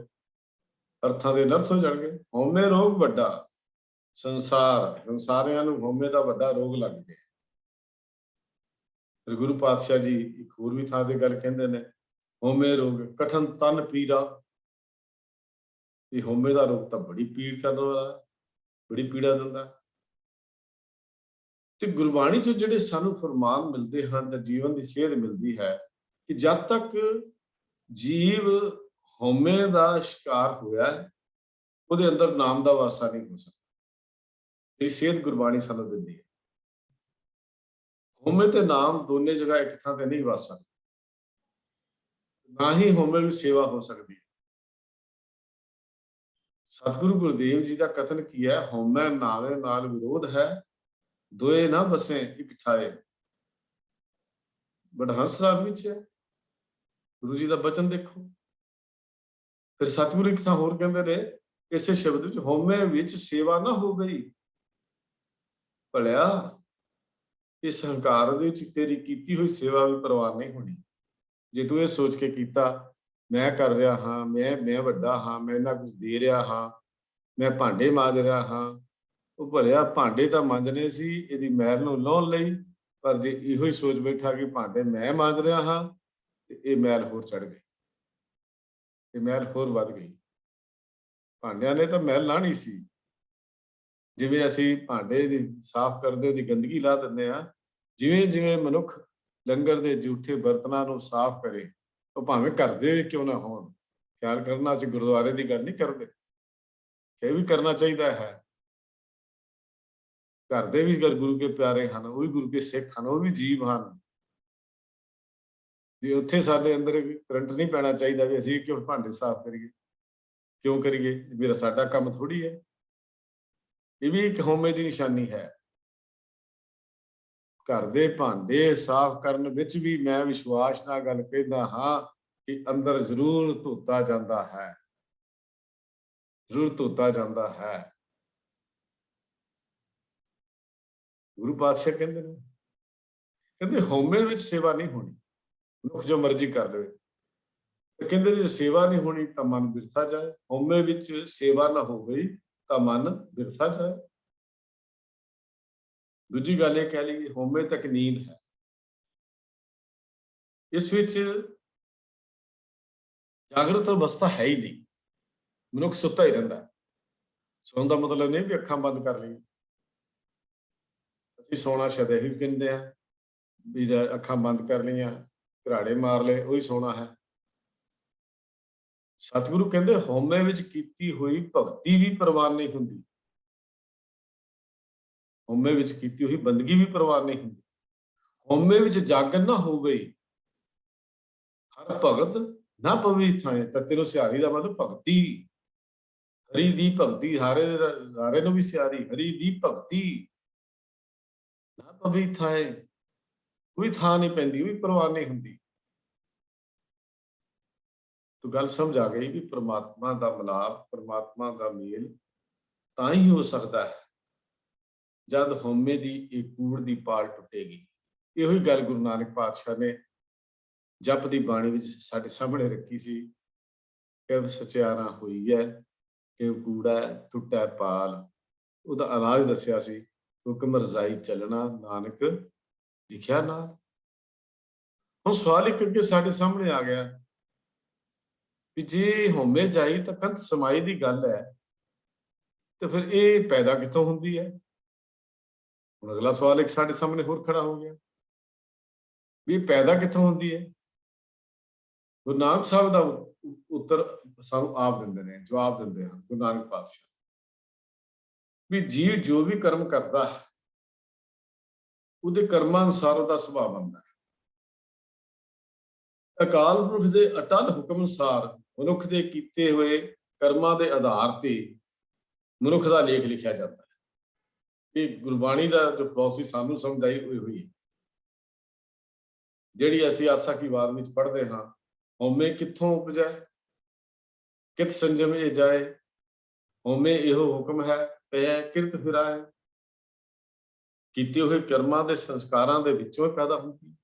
ਅਰਥਾਂ ਦੇ ਅਨਰਥ ਹੋ ਜਾਣਗੇ। ਹਉਮੈ ਰੋਗ ਵੱਡਾ ਸੰਸਾਰ, ਸੰਸਾਰਿਆਂ ਨੂੰ ਹਉਮੈ ਦਾ ਵੱਡਾ ਰੋਗ ਲੱਗ ਗਿਆ। ਫਿਰ ਗੁਰੂ ਪਾਤਸ਼ਾਹ ਜੀ ਇੱਕ ਹੋਰ ਵੀ ਥਾਂ ਤੇ ਗੱਲ ਕਹਿੰਦੇ ਨੇ, ਹਉਮੈ ਰੋਗ ਕਠਨ ਤਨ ਪੀੜਾ। ਇਹ ਹਉਮੈ ਦਾ ਰੋਗ ਤਾਂ ਬੜੀ ਪੀੜ ਕਰਨ ਵਾਲਾ, ਬੜੀ ਪੀੜਾ ਦਿੰਦਾ। ਤੇ ਗੁਰਬਾਣੀ ਚੋਂ ਜਿਹੜੇ ਸਾਨੂੰ ਫਰਮਾਨ ਮਿਲਦੇ ਹਨ ਤਾਂ ਜੀਵਨ ਦੀ ਸੇਧ ਮਿਲਦੀ ਹੈ ਕਿ ਜਦ ਤੱਕ ਜੀਵ ਹਉਮੈ ਦਾ ਸ਼ਿਕਾਰ ਹੋਇਆ, ਉਹਦੇ ਅੰਦਰ ਨਾਮ ਦਾ ਵਾਸਾ ਨਹੀਂ ਹੋ ਸਕਦਾ। ਇਹ ਸੇਧ ਗੁਰਬਾਣੀ ਸਾਨੂੰ ਦਿੰਦੀ ਹੈ। ਹਉਮੈ ਤੇ ਨਾਮ ਦੋਨੇ ਜਗ੍ਹਾ ਇੱਕ ਥਾਂ ਤੇ ਨਹੀਂ ਵਸ ਸਕਦੇ, ਨਾ ਹੀ ਹਉਮੈ ਵਿੱਚ ਸੇਵਾ ਹੋ ਸਕਦੀ ਹੈ। ਸਤਿਗੁਰੂ ਗੁਰਦੇਵ ਜੀ ਦਾ ਕਥਨ ਕੀ ਹੈ? ਹਉਮੈ ਨਾਵੇ ਨਾਲ ਵਿਰੋਧ ਹੈ, ਦੋਏ ਨਾ ਬਸੇ ਇੱਕ ਠਾਏ। ਬੜਹੰਸ ਰਾਗ ਵਿੱਚ ਹੈ, ਗੁਰੂ ਜੀ ਦਾ ਬਚਨ ਦੇਖੋ। ਫਿਰ ਸਤਿਗੁਰੂ ਇੱਕ ਥਾਂ ਹੋਰ ਕਹਿੰਦੇ ਨੇ ਇਸੇ ਸ਼ਬਦ ਵਿੱਚ, ਹਉਮੈ ਵਿੱਚ ਸੇਵਾ ਨਾ ਹੋ ਗਈ। ਭਲਿਆ ਇਸ ਹੰਕਾਰ ਦੇ ਵਿੱਚ ਤੇਰੀ ਕੀਤੀ ਹੋਈ ਸੇਵਾ ਵੀ ਪ੍ਰਵਾਨ ਨਹੀਂ ਹੋਣੀ। ਜੇ ਤੂੰ ਇਹ ਸੋਚ ਕੇ ਕੀਤਾ ਮੈਂ ਕਰ ਰਿਹਾ ਹਾਂ, ਮੈਂ ਵੱਡਾ ਹਾਂ, ਮੈਂ ਇਹਨਾਂ ਕੁਝ ਦੇ ਰਿਹਾ ਹਾਂ, ਮੈਂ ਭਾਂਡੇ ਮਾਂਜ ਰਿਹਾ ਹਾਂ, ਉਹ ਭਲਿਆ ਭਾਂਡੇ ਤਾਂ ਮਾਂਜਣੇ ਸੀ ਇਹਦੀ ਮੈਲ ਨੂੰ ਲਾਹੁਣ ਲਈ, ਪਰ ਜੇ ਇਹੋ ਹੀ ਸੋਚ ਬੈਠਾ ਕਿ ਭਾਂਡੇ ਮੈਂ ਮਾਂਜ ਰਿਹਾ ਹਾਂ, ਤੇ ਇਹ ਮੈਲ ਹੋਰ ਚੜ ਗਈ, ਇਹ ਮੈਲ ਹੋਰ ਵੱਧ ਗਈ। ਭਾਂਡਿਆਂ ਨੇ ਤਾਂ ਮੈਲ ਲਾਹਣੀ ਸੀ। ਜਿਵੇਂ ਅਸੀਂ ਭਾਂਡੇ ਦੀ ਸਾਫ਼ ਕਰਦੇ ਉਹਦੀ ਗੰਦਗੀ ਲਾ ਦਿੰਦੇ ਹਾਂ, ਜਿਵੇਂ ਜਿਵੇਂ ਮਨੁੱਖ ਲੰਗਰ ਦੇ ਝੂਠੇ ਬਰਤਨਾਂ ਨੂੰ ਸਾਫ਼ ਕਰੇ, ਉਹ ਭਾਵੇਂ ਘਰ ਦੇ ਕਿਉਂ ਨਾ ਹੋਣ। ਖਿਆਲ ਕਰਨਾ, ਅਸੀਂ ਗੁਰਦੁਆਰੇ ਦੀ ਗੱਲ ਨਹੀਂ ਕਰਦੇ, ਇਹ ਵੀ ਕਰਨਾ ਚਾਹੀਦਾ ਹੈ। ਘਰ ਦੇ ਵੀ ਅਗਰ ਗੁਰੂ ਕੇ ਪਿਆਰੇ ਹਨ, ਉਹ ਵੀ ਗੁਰੂ ਕੇ ਸਿੱਖ ਹਨ, ਉਹ ਵੀ ਜੀਵ ਹਨ। ਜੇ ਉੱਥੇ ਸਾਡੇ ਅੰਦਰ ਕਰੰਟ ਨਹੀਂ ਪੈਣਾ ਚਾਹੀਦਾ ਵੀ ਅਸੀਂ ਕਿਉਂ ਭਾਂਡੇ ਸਾਫ਼ ਕਰੀਏ, ਕਿਉਂ ਕਰੀਏ, ਮੇਰਾ ਸਾਡਾ ਕੰਮ ਥੋੜੀ ਹੈ। ਇਹ ਵੀ ਇੱਕ ਹਉਮੈ ਦੀ ਨਿਸ਼ਾਨੀ ਹੈ। ਘਰ ਦੇ ਭਾਂਡੇ ਸਾਫ਼ ਕਰਨ ਵਿੱਚ ਵੀ ਮੈਂ ਵਿਸ਼ਵਾਸ ਨਾਲ ਗੱਲ ਕਹਿੰਦਾ ਹਾਂ ਕਿ ਅੰਦਰ ਜ਼ਰੂਰ ਧੋਤਾ ਜਾਂਦਾ ਹੈ, ਜ਼ਰੂਰ ਧੋਤਾ ਜਾਂਦਾ ਹੈ। ਗੁਰੂ ਪਾਤਸ਼ਾਹ ਕਹਿੰਦੇ ਨੇ, ਕਹਿੰਦੇ ਹਉਮੈ ਵਿੱਚ ਸੇਵਾ ਨਹੀਂ ਹੋਣੀ, ਮਨੁੱਖ ਜੋ ਮਰਜ਼ੀ ਕਰ ਲਵੇ। ਕਹਿੰਦੇ ਜੇ ਸੇਵਾ ਨਹੀਂ ਹੋਣੀ ਤਾਂ ਮਨ ਬਿਰਥਾ ਜਾਏ, ਹਉਮੈ ਵਿੱਚ ਸੇਵਾ ਨਾ ਹੋ ਗਈ ਤਾਂ ਮਨ ਬਿਰਥਾ ਜਾਏ। ਦੂਜੀ ਗੱਲ ਇਹ ਕਹਿ ਲਈਏ, ਹਉਮੈ ਤੱਕ ਨੀਂਦ ਹੈ। ਇਸ ਵਿੱਚ ਜਾਗਰਤ ਅਵਸਥਾ ਹੈ ਹੀ ਨਹੀਂ, ਮਨੁੱਖ ਸੁੱਤਾ ਹੀ ਰਹਿੰਦਾ। ਸੌਣ ਦਾ ਮਤਲਬ ਨਹੀਂ ਵੀ ਅੱਖਾਂ ਬੰਦ ਕਰ ਲਈਏ। ਅਸੀਂ ਸੋਣਾ ਸ਼ਾਇਦ ਇਹੀ ਕਹਿੰਦੇ ਆ ਵੀ ਅੱਖਾਂ ਬੰਦ ਕਰ ਲਈਆਂ, ਘਰਾੜੇ ਮਾਰ ਲਏ, ਉਹੀ ਸੋਣਾ ਹੈ। ਸਤਿਗੁਰੂ ਕਹਿੰਦੇ ਹਉਮੈ ਵਿੱਚ ਕੀਤੀ ਹੋਈ ਭਗਤੀ ਵੀ ਪ੍ਰਵਾਨ ਨਹੀਂ ਹੁੰਦੀ, ਹਉਮੈ ਵਿੱਚ ਕੀਤੀ ਹੋਈ ਬੰਦਗੀ ਵੀ ਪ੍ਰਵਾਨ ਨਹੀਂ ਹੁੰਦੀ। ਹਉਮੈ ਵਿੱਚ ਜਾਗਣ ਨਾ ਹੋ ਗਈ, ਹਰ ਭਗਤ ਨਾ ਪਵੀ ਥਾਏ। ਤੱਤੇ ਨੂੰ ਸਿਆਰੀ ਦਾ ਮਤਲਬ ਭਗਤੀ, ਹਰੀ ਦੀ ਭਗਤੀ, ਹਾਰੇ ਨੂੰ ਵੀ ਸਿਆਰੀ, ਹਰੀ ਦੀ ਭਗਤੀ ਨਾ ਪਵੀ ਥਾਏ, ਕੋਈ ਥਾਂ ਨਹੀਂ ਪੈਂਦੀ, ਵੀ ਪ੍ਰਵਾਨ ਨਹੀਂ ਹੁੰਦੀ। ਤੋ ਗੱਲ ਸਮਝ ਆ ਗਈ ਵੀ ਪ੍ਰਮਾਤਮਾ ਦਾ ਮਿਲਾਪ, ਪ੍ਰਮਾਤਮਾ ਦਾ ਮੇਲ ਤਾਂ ਹੀ ਹੋ ਸਕਦਾ ਹੈ ਜਦ ਹਉਮੈ ਦੀ ਇਹ ਕੂੜ ਦੀ ਪਾਲ ਟੁੱਟੇਗੀ। ਇਹੋ ਹੀ ਗੱਲ ਗੁਰੂ ਨਾਨਕ ਪਾਤਸ਼ਾਹ ਨੇ ਜਪ ਦੀ ਬਾਣੀ ਵਿੱਚ ਸਾਡੇ ਸਾਹਮਣੇ ਰੱਖੀ ਸੀ ਕਿ ਸਚਿਆਰਾ ਹੋਈ ਹੈ, ਇਹ ਕੂੜਾ ਟੁੱਟਾ ਪਾਲ। ਉਹਦਾ ਇਲਾਜ ਦੱਸਿਆ ਸੀ, ਹੁਕਮ ਰਜ਼ਾਈ ਚੱਲਣਾ ਨਾਨਕ ਲਿਖਿਆ ਨਾਲ। ਹੁਣ ਸਵਾਲ ਇੱਕ ਅੱਗੇ ਸਾਡੇ ਸਾਹਮਣੇ ਆ ਗਿਆ ਵੀ ਜੇ ਹਉਮੈ ਜਾਈ ਤਾਂ ਕੰਧ ਸਮਾਈ ਦੀ ਗੱਲ ਹੈ, ਤੇ ਫਿਰ ਇਹ ਪੈਦਾ ਕਿੱਥੋਂ ਹੁੰਦੀ ਹੈ? ਹੁਣ ਅਗਲਾ ਸਵਾਲ ਇੱਕ ਸਾਡੇ ਸਾਹਮਣੇ ਹੋਰ ਖੜਾ ਹੋ ਗਿਆ ਵੀ ਇਹ ਪੈਦਾ ਕਿੱਥੋਂ ਹੁੰਦੀ ਹੈ? ਗੁਰੂ ਨਾਨਕ ਸਾਹਿਬ ਦਾ ਉੱਤਰ ਸਾਨੂੰ ਆਪ ਦਿੰਦੇ ਨੇ, ਜਵਾਬ ਦਿੰਦੇ ਹਨ ਗੁਰੂ ਨਾਨਕ ਪਾਤਸ਼ਾਹ ਵੀ ਜੀਵ ਜੋ ਵੀ ਕਰਮ ਕਰਦਾ ਹੈ ਉਹਦੇ ਕਰਮਾਂ ਅਨੁਸਾਰ ਉਹਦਾ ਸੁਭਾਅ ਬਣਦਾ ਹੈ। ਅਕਾਲ ਪੁਰਖ ਦੇ ਅਟਲ ਹੁਕਮ ਅਨੁਸਾਰ ਮਨੁੱਖ ਦੇ ਕੀਤੇ ਹੋਏ ਕਰਮਾਂ ਦੇ ਆਧਾਰ ਤੇ ਮਨੁੱਖ ਦਾ ਲੇਖ ਲਿਖਿਆ ਜਾਂਦਾ ਹੈ। ਇਹ ਗੁਰਬਾਣੀ ਦਾ ਜੋ ਫਿਲਾਸਫੀ ਸਾਨੂੰ ਸਮਝਾਈ ਹੋਈ ਹੈ, ਜਿਹੜੀ ਅਸੀਂ ਆਸਾ ਕੀ ਵਾਰ ਵਿੱਚ ਪੜ੍ਹਦੇ ਹਾਂ। ਹਉਮੈ ਕਿੱਥੋਂ ਉਪਜੈ, ਕਿਤ ਸੰਜਮ ਇਹ ਜਾਏ, ਹਉਮੈ ਇਹੋ ਹੁਕਮ ਹੈ, ਪਿਆ ਕਿਰਤ ਫਿਰਾਏ। ਕੀਤੇ ਹੋਏ ਕਰਮਾਂ ਦੇ ਸੰਸਕਾਰਾਂ ਦੇ ਵਿੱਚੋਂ ਪੈਦਾ ਹੁੰਦੀ,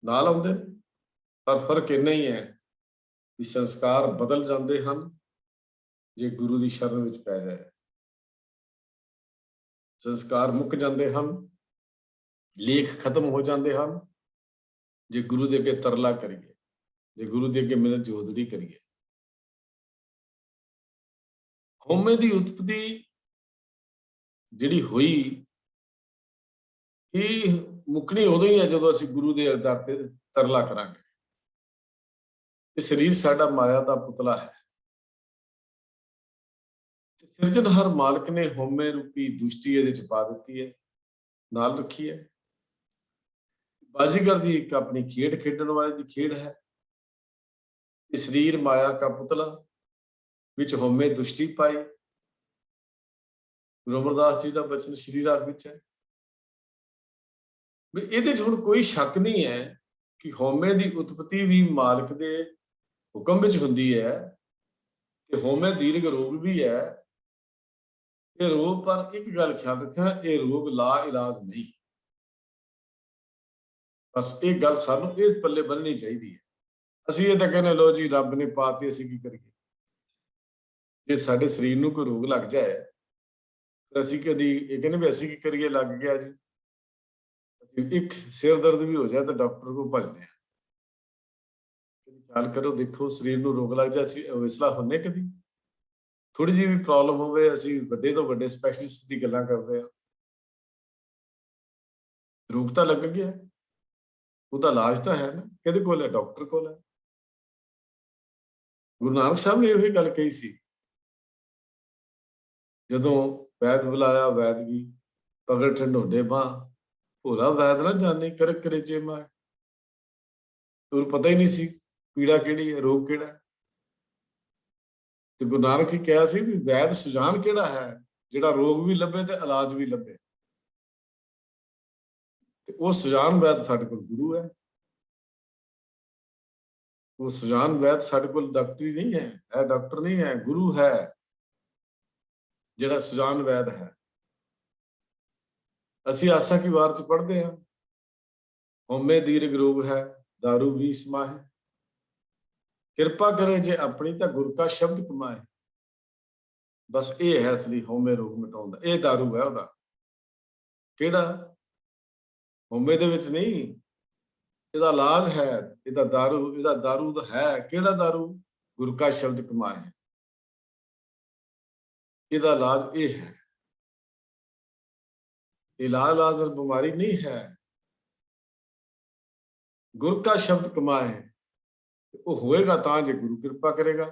ਨਾਲ ਆਉਂਦੇ ਨੇ, ਪਰ ਫਰਕ ਇੰਨਾ ਹੀ ਹੈ ਵੀ ਸੰਸਕਾਰ ਬਦਲ ਜਾਂਦੇ ਹਨ ਜੇ ਗੁਰੂ ਦੀ ਸ਼ਰਨ ਵਿੱਚ ਪੈ ਜਾਏ। ਸੰਸਕਾਰ ਮੁੱਕ ਜਾਂਦੇ ਹਨ, ਲੇਖ ਖਤਮ ਹੋ ਜਾਂਦੇ ਹਨ ਜੇ ਗੁਰੂ ਦੇ ਅੱਗੇ ਤਰਲਾ ਕਰੀਏ, ਜੇ ਗੁਰੂ ਦੇ ਅੱਗੇ ਮਿਹਨਤ ਜੋਦੜੀ ਕਰੀਏ। ਹਉਮੈ ਦੀ ਉਤਪਤੀ ਜਿਹੜੀ ਹੋਈ, ਇਹ ਮੁੱਕਣੀ ਉਦੋਂ ਹੀ ਹੈ ਜਦੋਂ ਅਸੀਂ ਗੁਰੂ ਦੇ ਦਰ ਤੇ ਤਰਲਾ ਕਰਾਂਗੇ। ਇਹ ਸਰੀਰ ਸਾਡਾ ਮਾਇਆ ਦਾ ਪੁਤਲਾ ਹੈ। ਸਿਰਜਣਹਾਰ ਮਾਲਕ ਨੇ ਹਉਮੈ ਰੂਪੀ ਦੁਸ਼ਟੀ ਇਹਦੇ ਚ ਪਾ ਦਿੱਤੀ ਹੈ, ਨਾਲ ਰੱਖੀ ਹੈ। ਬਾਜੀਗਰ ਦੀ ਇੱਕ ਆਪਣੀ ਖੇਡ, ਖੇਡਣ ਵਾਲੇ ਦੀ ਖੇਡ ਹੈ। ਇਹ ਸਰੀਰ ਮਾਇਆ ਦਾ ਪੁਤਲਾ ਵਿੱਚ ਹਉਮੈ ਦੁਸ਼ਟੀ ਪਾਈ। ਗੁਰੂ ਅਮਰਦਾਸ ਜੀ ਦਾ ਬਚਨ ਸ਼੍ਰੀ ਰਾਗ ਵਿੱਚ ਹੈ ਵੀ ਇਹਦੇ ਚ ਹੁਣ ਕੋਈ ਸ਼ੱਕ ਨਹੀਂ ਹੈ ਕਿ ਹਉਮੈ ਦੀ ਉਤਪਤੀ ਵੀ ਮਾਲਕ ਦੇ ਹੁਕਮ ਵਿੱਚ ਹੁੰਦੀ ਹੈ, ਤੇ ਹਉਮੈ ਦੀਰਘ ਰੋਗ ਵੀ ਹੈ। ਇਹ ਰੋਗ, ਪਰ ਇੱਕ ਗੱਲ ਖਿਆਲ ਰੱਖਿਆ, ਇਹ ਰੋਗ ਲਾ ਇਲਾਜ ਨਹੀਂ। ਬਸ ਇਹ ਗੱਲ ਸਾਨੂੰ ਇਸ ਪੱਲੇ ਬੰਨਣੀ ਚਾਹੀਦੀ ਹੈ। ਅਸੀਂ ਇਹ ਤਾਂ ਕਹਿੰਦੇ ਲੋ ਜੀ ਰੱਬ ਨੇ ਪਾਤੀ, ਅਸੀਂ ਕੀ ਕਰੀਏ? ਜੇ ਸਾਡੇ ਸਰੀਰ ਨੂੰ ਕੋਈ ਰੋਗ ਲੱਗ ਜਾਏ ਫਿਰ ਅਸੀਂ ਕਦੀ ਇਹ ਕਹਿੰਦੇ ਵੀ ਅਸੀਂ ਕੀ ਕਰੀਏ, ਲੱਗ ਗਿਆ ਜੀ। ਅਸੀਂ ਇੱਕ ਸਿਰ ਦਰਦ ਵੀ ਹੋ ਜਾਏ ਤਾਂ ਡਾਕਟਰ ਕੋਲ ਭੱਜਦੇ ਹਾਂ। ਖਿਆਲ ਕਰੋ, ਦੇਖੋ ਸਰੀਰ ਨੂੰ ਰੋਗ ਲੱਗ ਜਾਏ, ਅਸੀਂ ਵਿਸਲਾ ਹੁੰਨੇ ਕਦੀ? ਥੋੜੀ ਜਿਹੀ ਵੀ ਪ੍ਰੋਬਲਮ ਹੋਵੇ ਅਸੀਂ ਵੱਡੇ ਤੋਂ ਵੱਡੇ ਸਪੈਸ਼ਲਿਸਟ ਦੀ ਗੱਲਾਂ ਕਰਦੇ ਹਾਂ। ਰੋਗ ਤਾਂ ਲੱਗ ਗਿਆ, ਉਹਦਾ ਇਲਾਜ ਤਾਂ ਹੈ ਨਾ, ਕਿਹਦੇ ਕੋਲ ਹੈ? ਡਾਕਟਰ ਕੋਲ ਹੈ। ਗੁਰੂ ਨਾਨਕ ਸਾਹਿਬ ਨੇ ਇਹੋ ਗੱਲ ਕਹੀ ਸੀ, ਜਦੋਂ ਵੈਦ ਬੁਲਾਇਆ ਵੈਦਗੀ, ਪਗੜ ਢੰਡੋਡੇ ਬਾਂਹ, ਭੋਲਾ ਵੈਦ ਨਾ ਜਾਣੇ ਕਰਕ ਕਰੇਚੇ ਮਾਏ। ਤੁਹਾਨੂੰ ਪਤਾ ਹੀ ਨਹੀਂ ਸੀ ਪੀੜਾ ਕਿਹੜੀ ਹੈ, ਰੋਗ ਕਿਹੜਾ ਹੈ। ਤੇ ਗੁਰੂ ਨਾਨਕ ਹੀ ਕਿਹਾ ਸੀ ਵੀ ਵੈਦ ਸੁਜਾਨ ਕਿਹੜਾ ਹੈ, ਜਿਹੜਾ ਰੋਗ ਵੀ ਲੱਭੇ ਤੇ ਇਲਾਜ ਵੀ ਲੱਭੇ। ਤੇ ਉਹ ਸੁਜਾਨ ਵੈਦ ਸਾਡੇ ਕੋਲ ਗੁਰੂ ਹੈ। ਉਹ ਸੁਜਾਨ ਵੈਦ ਸਾਡੇ ਕੋਲ ਡਾਕਟਰੀ ਨਹੀਂ ਹੈ, ਇਹ ਡਾਕਟਰ ਨਹੀਂ ਹੈ, ਗੁਰੂ ਹੈ ਜਿਹੜਾ ਸੁਜਾਨ ਵੈਦ ਹੈ। ਅਸੀਂ ਆਸਾ ਕੀ ਵਾਰ ਚ ਪੜ੍ਹਦੇ ਹਾਂ, ਹਉਮੈ ਦੀਰਘ ਰੋਗ ਹੈ, दारू ਵੀ ਸਮਾਹੇ, ਕਿਰਪਾ ਕਰੇ ਜੇ ਆਪਣੀ ਤਾਂ ਗੁਰ ਕਾ ਸ਼ਬਦ ਕਮਾਏ। ਬਸ ਇਹ ਹੈ ਅਸਲੀ ਹਉਮੈ ਰੋਗ ਮਿਟਾਉਂਦਾ, ਇਹ दारू ਹੈ ਉਹਦਾ। ਕਿਹੜਾ? ਹਉਮੈ ਦੇ ਵਿੱਚ ਨਹੀਂ, ਇਹਦਾ ਇਲਾਜ ਹੈ, ਇਹਦਾ दारू ਦਾ ਹੈ। ਕਿਹੜਾ दारू? ਗੁਰ ਕਾ ਸ਼ਬਦ ਕਮਾਏ। ਇਹਦਾ ਇਲਾਜ ਇਹ ਹੈ। ਇਲਾਜ ਬਿਮਾਰੀ ਨਹੀਂ ਹੈ, ਗੁਰ ਕਾ ਸ਼ਬਦ ਕਮਾਏ। ਉਹ ਹੋਏਗਾ ਤਾਂ ਜੇ ਗੁਰੂ ਕਿਰਪਾ ਕਰੇਗਾ।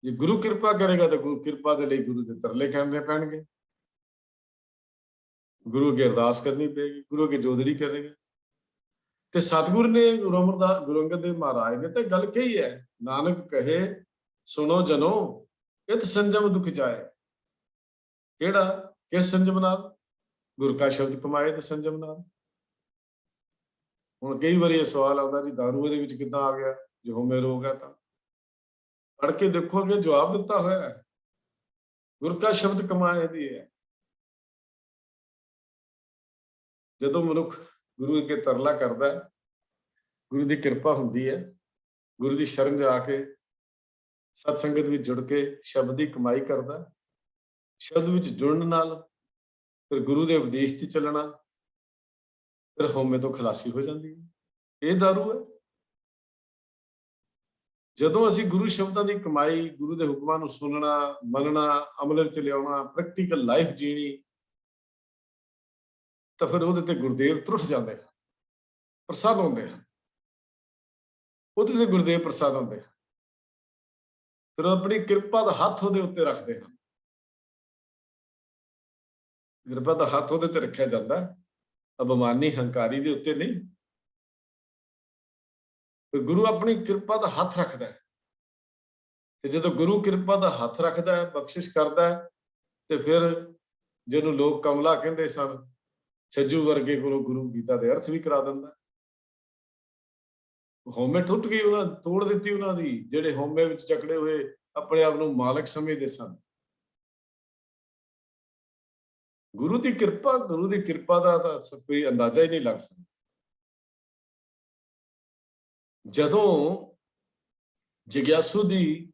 ਜੇ ਗੁਰੂ ਕਿਰਪਾ ਕਰੇਗਾ ਤਾਂ ਗੁਰੂ ਕਿਰਪਾ ਦੇ ਲਈ ਗੁਰੂ ਦੇ ਤਰਲੇ ਕਰਨੇ ਪੈਣਗੇ, ਗੁਰੂ ਅੱਗੇ ਅਰਦਾਸ ਕਰਨੀ ਪਏਗੀ, ਗੁਰੂ ਅੱਗੇ ਜੋਦੜੀ ਕਰੇਗਾ। ਤੇ ਸਤਿਗੁਰ ਨੇ ਗੁਰੂ ਅੰਗਦ ਦੇਵ ਮਹਾਰਾਜ ਨੇ ਤਾਂ ਗੱਲ ਕਹੀ ਹੈ, ਨਾਨਕ ਕਹੇ ਸੁਣੋ ਜਨੋ ਇਤ ਸੰਜਮ ਦੁਖ ਜਾਏ। ਕਿਹੜਾ? ਕਿਸ ਸੰਜਮ ਨਾਲ? ਗੁਰ ਕਾ ਸ਼ਬਦ ਕਮਾਏ ਤੇ ਸੰਜਮ ਨਾਲ। ਹੁਣ ਕਈ ਵਾਰੀ ਇਹ ਸਵਾਲ ਆਉਂਦਾ ਜੀ दारू ਦੇ ਵਿੱਚ ਕਿੱਦਾਂ ਆ ਗਿਆ, ਜੇ ਹਉਮੈ ਰੋਗ ਹੈ ਤਾਂ? ਪੜ੍ਹ ਕੇ ਦੇਖੋਗੇ ਜਵਾਬ ਦਿੱਤਾ ਹੋਇਆ ਹੈ, ਗੁਰ ਕਾ ਸ਼ਬਦ ਕਮਾਏ ਦੀ ਹੈ। ਜਦੋਂ ਮਨੁੱਖ ਗੁਰੂ ਅੱਗੇ ਤਰਲਾ ਕਰਦਾ, ਗੁਰੂ ਦੀ ਕਿਰਪਾ ਹੁੰਦੀ ਹੈ, ਗੁਰੂ ਦੀ ਸ਼ਰਨ ਜਾ ਕੇ ਸਤ ਸੰਗਤ ਵਿੱਚ ਜੁੜ ਕੇ ਸ਼ਬਦ ਦੀ ਕਮਾਈ ਕਰਦਾ, ਸ਼ਬਦ ਵਿੱਚ ਜੁੜਨ ਨਾਲ ਫਿਰ ਗੁਰੂ ਦੇ ਉਪਦੇਸ਼ ਤੇ ਚੱਲਣਾ, ਫਿਰ ਹਉਮੈ ਤੋਂ ਖਲਾਸੀ ਹੋ ਜਾਂਦੀ ਹੈ। ਇਹ दारू ਹੈ। ਜਦੋਂ ਅਸੀਂ ਗੁਰੂ ਸ਼ਬਦਾਂ ਦੀ ਕਮਾਈ, ਗੁਰੂ ਦੇ ਹੁਕਮਾਂ ਨੂੰ ਸੁਣਨਾ, ਮੰਨਣਾ, ਅਮਲ ਵਿੱਚ ਲਿਆਉਣਾ, ਪ੍ਰੈਕਟੀਕਲ ਲਾਈਫ ਜੀਣੀ, ਤਾਂ ਫਿਰ ਉਹਦੇ ਤੇ ਗੁਰਦੇਵ ਤਰੁੱਠ ਜਾਂਦੇ ਹਨ, ਪ੍ਰਸੰਨ ਹੁੰਦੇ ਹਨ। ਉਹਦੇ ਤੇ ਗੁਰਦੇਵ ਪ੍ਰਸੰਨ ਹੁੰਦੇ ਹਨ, ਫਿਰ ਆਪਣੀ ਕਿਰਪਾ ਦਾ ਹੱਥ ਉਹਦੇ ਉੱਤੇ ਰੱਖਦੇ ਹਨ। ਕਿਰਪਾ ਦਾ ਹੱਥ ਉਹਦੇ ਤੇ ਰੱਖਿਆ ਜਾਂਦਾ, ਅਭਿਮਾਨੀ ਹੰਕਾਰੀ ਦੇ ਉੱਤੇ ਨਹੀਂ। ਗੁਰੂ ਆਪਣੀ ਕਿਰਪਾ ਦਾ ਹੱਥ ਰੱਖਦਾ ਹੈ, ਤੇ ਜਦੋਂ ਗੁਰੂ ਕਿਰਪਾ ਦਾ ਹੱਥ ਰੱਖਦਾ ਹੈ, ਬਖਸ਼ਿਸ਼ ਕਰਦਾ ਹੈ, ਤੇ ਫਿਰ ਜਿਹਨੂੰ ਲੋਕ ਕਮਲਾ ਕਹਿੰਦੇ ਸਨ, ਛੱਜੂ ਵਰਗੇ ਕੋਲੋਂ ਗੁਰੂ ਗੀਤਾ ਦੇ ਅਰਥ ਵੀ ਕਰਾ ਦਿੰਦਾ। ਹਉਮੈ ਟੁੱਟ ਗਈ, ਉਹਨਾਂ ਤੋੜ ਦਿੱਤੀ ਉਹਨਾਂ ਦੀ, ਜਿਹੜੇ ਹਉਮੈ ਵਿੱਚ ਜਕੜੇ ਹੋਏ ਆਪਣੇ ਆਪ ਨੂੰ ਮਾਲਕ ਸਮਝਦੇ ਸਨ। ਗੁਰੂ ਦੀ ਕਿਰਪਾ ਦਾ ਤਾਂ ਕੋਈ ਅੰਦਾਜ਼ਾ ਹੀ ਨਹੀਂ ਲੱਗ ਸਕਦਾ। ਜਦੋਂ ਜਿਗਿਆਸੂ ਦੀ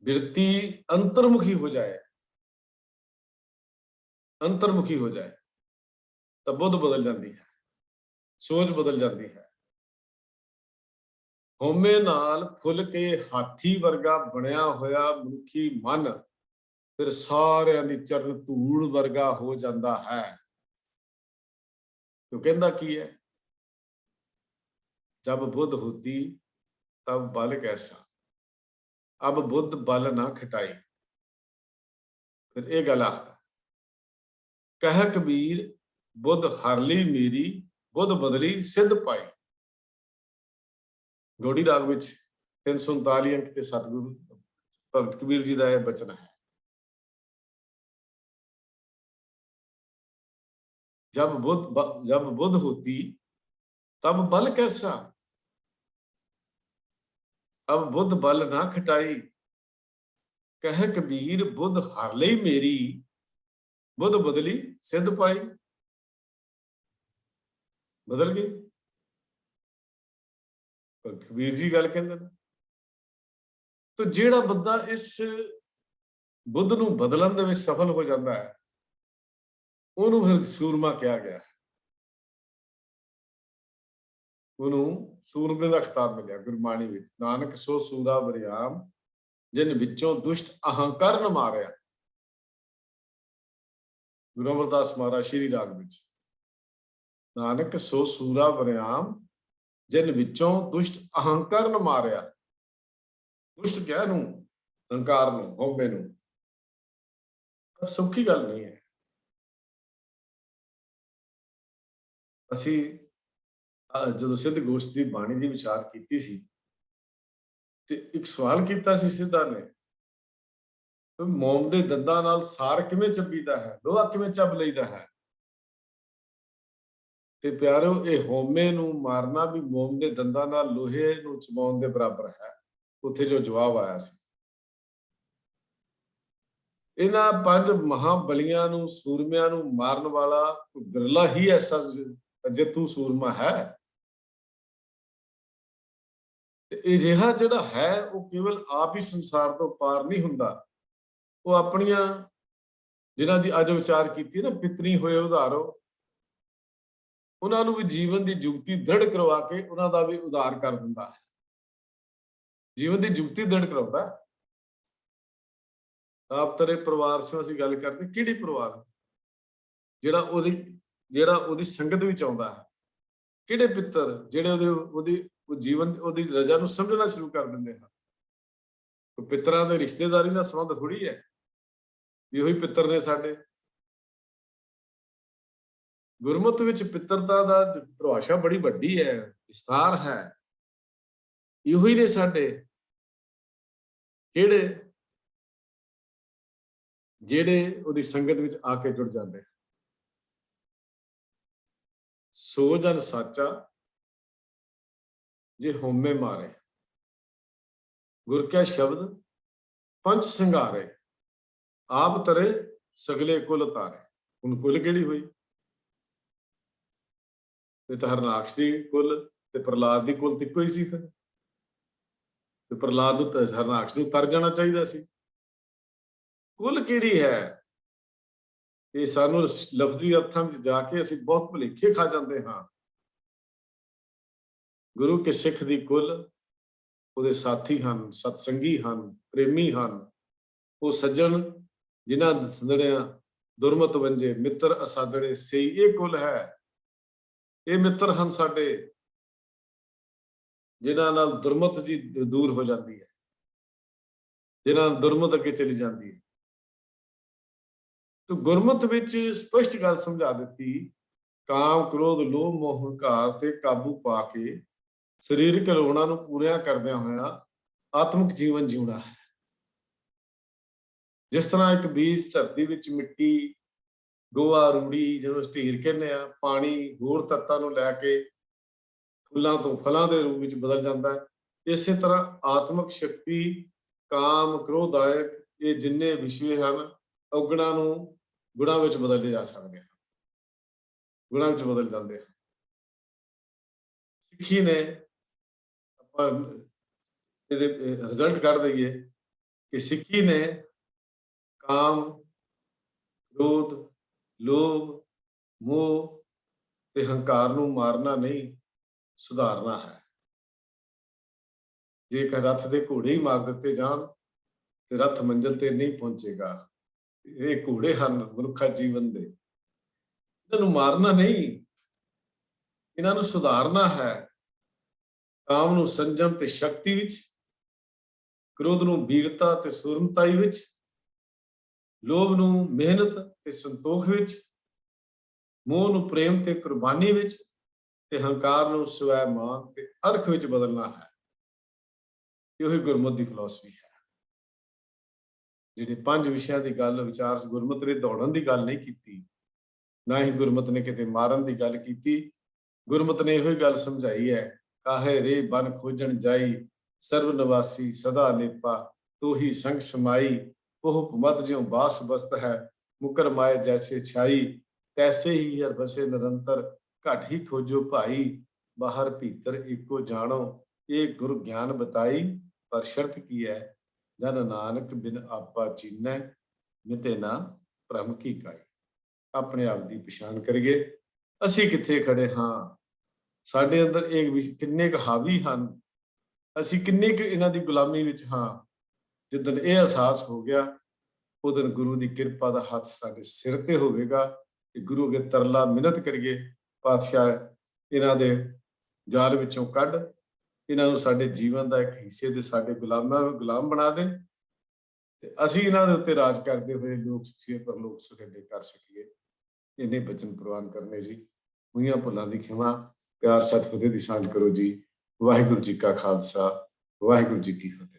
ਬਿਰਤੀ ਅੰਤਰਮੁਖੀ ਹੋ ਜਾਏ ਤਾਂ ਬੁੱਧ ਬਦਲ ਜਾਂਦੀ ਹੈ, ਸੋਚ ਬਦਲ ਜਾਂਦੀ ਹੈ। ਹਉਮੈ ਨਾਲ ਫੁੱਲ ਕੇ ਹਾਥੀ ਵਰਗਾ ਬਣਿਆ ਹੋਇਆ ਮਨੁੱਖੀ ਮਨ ਫਿਰ ਸਾਰਿਆਂ ਦੀ ਚਰਨ ਧੂੜ ਵਰਗਾ ਹੋ ਜਾਂਦਾ ਹੈ। ਉਹ ਕਹਿੰਦਾ ਕੀ ਹੈ? ਜਬ ਬੁੱਧ ਹੋਤੀ ਤਬ ਬਲ ਕੈਸਾ, ਅਬ ਬੁੱਧ ਬਲ ਨਾ ਖਟਾਈ। ਫਿਰ ਇਹ ਗੱਲ ਆਖਦਾ, ਕਹਿ ਕਬੀਰ ਬੁੱਧ ਹਰ ਲਈ ਮੇਰੀ, ਬੁੱਧ ਬਦਲੀ ਸਿੱਧ ਪਾਈ। ਗੌੜੀ ਰਾਗ ਵਿੱਚ 339 ਅੰਕ ਤੇ ਸਤਿਗੁਰੂ ਭਗਤ ਕਬੀਰ ਜੀ ਦਾ ਇਹ ਬਚਨ ਹੈ। जब बुद्ध होती तब बल कैसा, अब बुद्ध बल ना खटाई। कह कबीर बुद्ध हर लई मेरी, बुद्ध बदली सिद्ध पाई। बदल गई। कबीर जी गल कहंदे ने। तो जेड़ा बंदा इस बुद्ध नूं बदलन दे विच सफल हो जाता है, ਉਹਨੂੰ ਫਿਰ ਸੂਰਮਾ ਕਿਹਾ ਗਿਆ। ਉਹਨੂੰ ਸੂਰਮੇ ਦਾ ਖਿਤਾਬ ਮਿਲਿਆ ਗੁਰਬਾਣੀ ਵਿੱਚ। ਨਾਨਕ ਸੋ ਸੂਰਾ ਬਰਿਆਮ, ਜਿਨ ਵਿੱਚੋਂ ਦੁਸ਼ਟ ਅਹੰਕਾਰ ਨ ਮਾਰਿਆ। ਗੁਰੂ ਅਮਰਦਾਸ ਮਹਾਰਾਜ ਸ਼੍ਰੀ ਰਾਗ ਵਿੱਚ। ਨਾਨਕ ਸੋ ਸੂਰਾ ਬਰਿਆਮ, ਜਿਨ ਵਿੱਚੋਂ ਦੁਸ਼ਟ ਅਹੰਕਾਰ ਨ ਮਾਰਿਆ। ਦੁਸ਼ਟ ਕਿਹਾ ਨੂੰ, ਅਹੰਕਾਰ ਨੂੰ, ਹਉਮੈ ਨੂੰ। ਪਰ ਸੌਖੀ ਗੱਲ ਨਹੀਂ ਹੈ। ਅਸੀਂ ਜਦੋਂ ਸਿੱਧ ਗੋਸ਼ਟ ਦੀ ਬਾਣੀ ਦੀ ਵਿਚਾਰ ਕੀਤੀ ਸੀ ਤੇ ਇੱਕ ਸਵਾਲ ਕੀਤਾ ਸੀ ਸਿੱਧਾ ਨੇ, ਮੋਮ ਦੇ ਦੰਦਾਂ ਨਾਲ ਸਾਰ ਕਿਵੇਂ ਚੱਬੀਦਾ ਹੈ, ਲੋਹਾ ਕਿਵੇਂ ਚੱਬ ਲਈਦਾ ਹੈ। ਤੇ ਪਿਆਰਿਓ, ਇਹ ਹਉਮੈ ਨੂੰ ਮਾਰਨਾ ਵੀ ਮੋਮ ਦੇ ਦੰਦਾਂ ਨਾਲ ਲੋਹੇ ਨੂੰ ਚਬਾਉਣ ਦੇ ਬਰਾਬਰ ਹੈ। ਉੱਥੇ ਜੋ ਜਵਾਬ ਆਇਆ ਸੀ, ਇਹਨਾਂ 5 ਮਹਾਬਲੀਆਂ ਨੂੰ, ਸੂਰਮਿਆਂ ਨੂੰ ਮਾਰਨ ਵਾਲਾ ਬਿਰਲਾ ਹੀ ਐਸਾ ਜੇਤੂ ਸੂਰਮਾ ਹੈ। ਤੇ ਅਜਿਹਾ ਜਿਹੜਾ ਹੈ ਉਹ ਕੇਵਲ ਆਪ ਹੀ ਸੰਸਾਰ ਤੋਂ ਪਾਰ ਨਹੀਂ ਹੁੰਦਾ। ਉਹ ਆਪਣੀਆਂ, ਜਿਨ੍ਹਾਂ ਦੀ ਅੱਜ ਵਿਚਾਰ ਕੀਤੀ ਨਾ, ਪਿਤਰੀ ਹੋਏ ਉਧਾਰੋ, ਉਹਨਾਂ ਨੂੰ ਵੀ ਜੀਵਨ ਦੀ ਜੁਗਤੀ ਦ੍ਰਿੜ ਕਰਵਾ ਕੇ ਉਹਨਾਂ ਦਾ ਵੀ ਉਧਾਰ ਕਰ ਦਿੰਦਾ ਹੈ। ਜੀਵਨ ਦੀ ਜੁਗਤੀ ਦ੍ਰਿੜ ਕਰਾਉਂਦਾ। ਆਪ ਤੇਰੇ ਪਰਿਵਾਰ ਤੋਂ ਅਸੀਂ ਗੱਲ ਕਰਦੇ, ਕਿਹੜੀ ਪਰਿਵਾਰ ਜਿਹੜਾ ਉਹਦੀ ਸੰਗਤ ਵਿੱਚ ਆਉਂਦਾ ਹੈ? ਕਿਹੜੇ ਪਿੱਤਰ ਜਿਹੜੇ ਉਹਦੀ ਜੀਵਨ, ਉਹਦੀ ਰਜਾ ਨੂੰ ਸਮਝਣਾ ਸ਼ੁਰੂ ਕਰ ਦਿੰਦੇ ਹਨ। ਪਿੱਤਰਾਂ ਦੇ ਰਿਸ਼ਤੇਦਾਰੀ ਨਾਲ ਸੰਬੰਧ ਥੋੜੀ ਹੈ, ਇਹੋ ਹੀ ਪਿੱਤਰ ਨੇ ਸਾਡੇ। ਗੁਰਮਤਿ ਵਿੱਚ ਪਿੱਤਰਤਾ ਦਾ ਪਰਿਭਾਸ਼ਾ ਬੜੀ ਵੱਡੀ ਹੈ, ਵਿਸਤਾਰ ਹੈ। ਇਹੋ ਹੀ ਨੇ ਸਾਡੇ, ਜਿਹੜੇ ਉਹਦੀ ਸੰਗਤ ਵਿੱਚ ਆ ਕੇ ਜੁੜ ਜਾਂਦੇ। ਸੋ ਜਨ ਸਾਚਾ ਜੇ ਹਉਮੈ ਮਾਰੇ, ਗੁਰ ਕੈ ਸ਼ਬਦ ਪੰਚ ਸਿੰਗਾਰੇ, ਆਪ ਤਰੇ ਸਗਲੇ ਕੁਲ ਤਾਰੇ। ਹੁਣ ਕੁਲ ਕਿਹੜੀ ਹੋਈ? ਇਹ ਤਾਂ ਹਰਨਾਕਸ਼ ਦੀ ਕੁਲ ਤੇ ਪ੍ਰਹਲਾਦ ਦੀ ਕੁਲ ਤੇ ਇੱਕੋ ਹੀ ਸੀ। ਫਿਰ ਤੇ ਪ੍ਰਹਲਾਦ ਨੂੰ, ਹਰਨਾਕਸ਼ ਨੂੰ ਤਰ ਜਾਣਾ ਚਾਹੀਦਾ ਸੀ। ਕੁਲ ਕਿਹੜੀ ਹੈ? ਇਹ ਸਾਨੂੰ ਲਫ਼ਜ਼ੀ ਅਰਥਾਂ ਵਿੱਚ ਜਾ ਕੇ ਅਸੀਂ ਬਹੁਤ ਭੁਲੇਖੇ ਖਾ ਜਾਂਦੇ ਹਾਂ। ਗੁਰੂ ਕੇ ਸਿੱਖ ਦੀ ਕੁਲ ਉਹਦੇ ਸਾਥੀ ਹਨ, ਸਤਸੰਗੀ ਹਨ, ਪ੍ਰੇਮੀ ਹਨ। ਉਹ ਸੱਜਣ ਜਿਨ੍ਹਾਂ ਸੰਦੜਿਆਂ ਦੁਰਮਤ ਵੰਜੇ, ਮਿੱਤਰ ਅਸਾਦੜੇ ਸਈ, ਇਹ ਕੁਲ ਹੈ। ਇਹ ਮਿੱਤਰ ਹਨ ਸਾਡੇ, ਜਿਨ੍ਹਾਂ ਨਾਲ ਦੁਰਮਤ ਜੀ ਦੂਰ ਹੋ ਜਾਂਦੀ ਹੈ, ਜਿਨ੍ਹਾਂ ਨਾਲ ਦੁਰਮਤ ਅੱਗੇ ਚਲੀ ਜਾਂਦੀ ਹੈ। ਤੇ ਗੁਰਮਤਿ ਵਿੱਚ ਸਪਸ਼ਟ ਗੱਲ ਸਮਝਾ ਦਿੱਤੀ, ਕਾਮ, ਕ੍ਰੋਧ, ਲੋਭ, ਮੋਹ, ਹੰਕਾਰ ਤੇ ਕਾਬੂ ਪਾ ਕੇ ਸਰੀਰਕ ਲੋੜਾਂ ਨੂੰ ਪੂਰੀਆਂ ਕਰਦਿਆਂ ਹੋਇਆ ਆਤਮਿਕ ਜੀਵਨ ਜਿਉਣਾ ਹੈ। ਜਿਸ ਤਰ੍ਹਾਂ ਇੱਕ ਬੀਜ ਧਰਤੀ ਵਿੱਚ ਮਿੱਟੀ, ਗੋਹਾ, ਰੂੜੀ, ਜਦੋਂ ਢੀਰ ਕਹਿੰਦੇ ਆ, ਪਾਣੀ, ਹੋਰ ਤੱਤਾਂ ਨੂੰ ਲੈ ਕੇ ਫੁੱਲਾਂ ਤੋਂ ਫਲਾਂ ਦੇ ਰੂਪ ਵਿੱਚ ਬਦਲ ਜਾਂਦਾ ਹੈ। ਇਸੇ ਤਰ੍ਹਾਂ ਆਤਮਿਕ ਸ਼ਕਤੀ, ਕਾਮ, ਕ੍ਰੋਧ ਆਦਿ, ਇਹ ਜਿੰਨੇ ਵਿਸ਼ੇ ਹਨ, ਔਗਣਾਂ ਨੂੰ ਗੁਣਾਂ ਵਿੱਚ ਬਦਲੇ ਜਾ ਸਕਦੇ ਹਨ, ਗੁਣਾਂ ਵਿੱਚ ਬਦਲ ਜਾਂਦੇ ਹਨ। ਸਿੱਖੀ ਨੇ, ਆਪਾਂ ਇਹਦੇ ਰਿਜ਼ਲਟ ਕੱਢ ਦਈਏ ਕਿ ਸਿੱਖੀ ਨੇ ਕਾਮ, ਕ੍ਰੋਧ, ਲੋਭ, ਮੋਹ ਤੇ ਹੰਕਾਰ ਨੂੰ ਮਾਰਨਾ ਨਹੀਂ, ਸੁਧਾਰਨਾ ਹੈ। ਜੇਕਰ ਰੱਥ ਦੇ ਘੋੜੇ ਹੀ ਮਾਰ ਦਿੱਤੇ ਜਾਣ ਤੇ ਰੱਥ ਮੰਜ਼ਿਲ ਤੇ ਨਹੀਂ ਪਹੁੰਚੇਗਾ। ਇਹ ਘੋੜੇ ਹਨ ਮਨੁੱਖਾ ਜੀਵਨ ਦੇ, ਇਹਨਾਂ ਨੂੰ ਮਾਰਨਾ ਨਹੀਂ, ਇਹਨਾਂ ਨੂੰ ਸੁਧਾਰਨਾ ਹੈ। ਕਾਮ ਨੂੰ ਸੰਜਮ ਤੇ ਸ਼ਕਤੀ ਵਿੱਚ, ਕ੍ਰੋਧ ਨੂੰ ਵੀਰਤਾ ਤੇ ਸੂਰਮਤਾਈ ਵਿੱਚ, ਲੋਭ ਨੂੰ ਮਿਹਨਤ ਤੇ ਸੰਤੋਖ ਵਿੱਚ, ਮੋਹ ਨੂੰ ਪ੍ਰੇਮ ਤੇ ਕੁਰਬਾਨੀ ਵਿੱਚ, ਤੇ ਹੰਕਾਰ ਨੂੰ ਸਵੈਮਾਨ ਤੇ ਅਰਖ ਵਿੱਚ ਬਦਲਣਾ ਹੈ। ਇਹੋ ਹੀ ਗੁਰਮਤਿ ਦੀ ਫਿਲਾਸਫੀ ਹੈ। ਜਿਹੜੇ 5 ਵਿਸ਼ਿਆਂ ਦੀ ਗੱਲ ਵਿਚਾਰ ਗੁਰਮਤਿ ਨੇ ਦੌੜਨ ਦੀ ਗੱਲ ਨਹੀਂ ਕੀਤੀ, ਨਾ ਹੀ ਗੁਰਮਤਿ ਨੇ ਕਿਤੇ ਮਾਰਨ ਦੀ ਗੱਲ ਕੀਤੀ। ਗੁਰਮਤਿ ਨੇ ਇਹੋ ਹੀ ਗੱਲ ਸਮਝਾਈ ਹੈ, ਕਾਹੇ ਰੇ ਬਨ ਖੋਜਣ ਜਾਈ, ਸਰਬ ਨਿਵਾਸੀ ਸਦਾ ਨੇਪਾ, ਤੋ ਹੀ ਸੰਗ ਸਮਾਈ, ਉਹ ਮਤ ਜਿਉ ਬਾਸ ਬਸਤ ਹੈ, ਮੁਕਰ ਮਾਏ ਜੈਸੇ ਛਾਈ, ਤੈਸੇ ਹੀ ਹਰ ਬਸੇ ਨਿਰੰਤਰ, ਘਟ ਹੀ ਖੋਜੋ ਭਾਈ, ਬਾਹਰ ਭੀਤਰ ਇੱਕੋ ਜਾਣੋ, ਇਹ ਗੁਰ ਗਿਆਨ ਬਤਾਈ, ਪਰ ਸ਼ਰਤ ਕੀ ਹੈ, ਜਨ ਨਾਨਕ ਬਿਨ ਆਪਾ ਚੀਨੈ, ਮਿਟੇ ਨਾ ਭ੍ਰਮ ਕੀ ਕਾਈ। ਆਪਣੇ ਆਪ ਦੀ ਪਛਾਣ ਕਰੀਏ, ਅਸੀਂ ਕਿੱਥੇ ਖੜੇ ਹਾਂ, ਸਾਡੇ ਅੰਦਰ ਇਹ ਕਿੰਨੇ ਕੁ ਹਾਵੀ ਹਨ, ਅਸੀਂ ਕਿੰਨੇ ਕੁ ਇਹਨਾਂ ਦੀ ਗੁਲਾਮੀ ਵਿੱਚ ਹਾਂ। ਜਿੱਦਣ ਇਹ ਅਹਿਸਾਸ ਹੋ ਗਿਆ, ਉਦੋਂ ਗੁਰੂ ਦੀ ਕਿਰਪਾ ਦਾ ਹੱਥ ਸਾਡੇ ਸਿਰ ਤੇ ਹੋਵੇਗਾ ਤੇ ਗੁਰੂ ਅੱਗੇ ਤਰਲਾ ਮਿੰਨਤ ਕਰੀਏ, ਪਾਤਸ਼ਾਹ ਇਹਨਾਂ ਦੇ ਜਾਲ ਵਿੱਚੋਂ ਕੱਢ, ਇਹਨਾਂ ਨੂੰ ਸਾਡੇ ਜੀਵਨ ਦਾ ਇੱਕ ਹਿੱਸੇ ਦੇ ਸਾਡੇ ਗੁਲਾਮ ਬਣਾ ਦੇ ਤੇ ਅਸੀਂ ਇਹਨਾਂ ਦੇ ਉੱਤੇ ਰਾਜ ਕਰਦੇ ਹੋਏ ਲੋਕ ਸੁਖੀ ਪਰਲੋਕ ਸੁਖੇਡੇ ਕਰ ਸਕੀਏ। ਇੰਨੇ ਬਚਨ ਪ੍ਰਵਾਨ ਕਰਨੇ ਜੀ। ਹੋਈਆਂ ਭੁੱਲਾਂ ਦੀ ਖਿਮਾ, ਪਿਆਰ ਸਤਿ ਫਤਿਹ ਦੀ ਸਾਂਝ ਕਰੋ ਜੀ। ਵਾਹਿਗੁਰੂ ਜੀ ਕਾ ਖਾਲਸਾ, ਵਾਹਿਗੁਰੂ ਜੀ ਕੀ ਫਤਿਹ।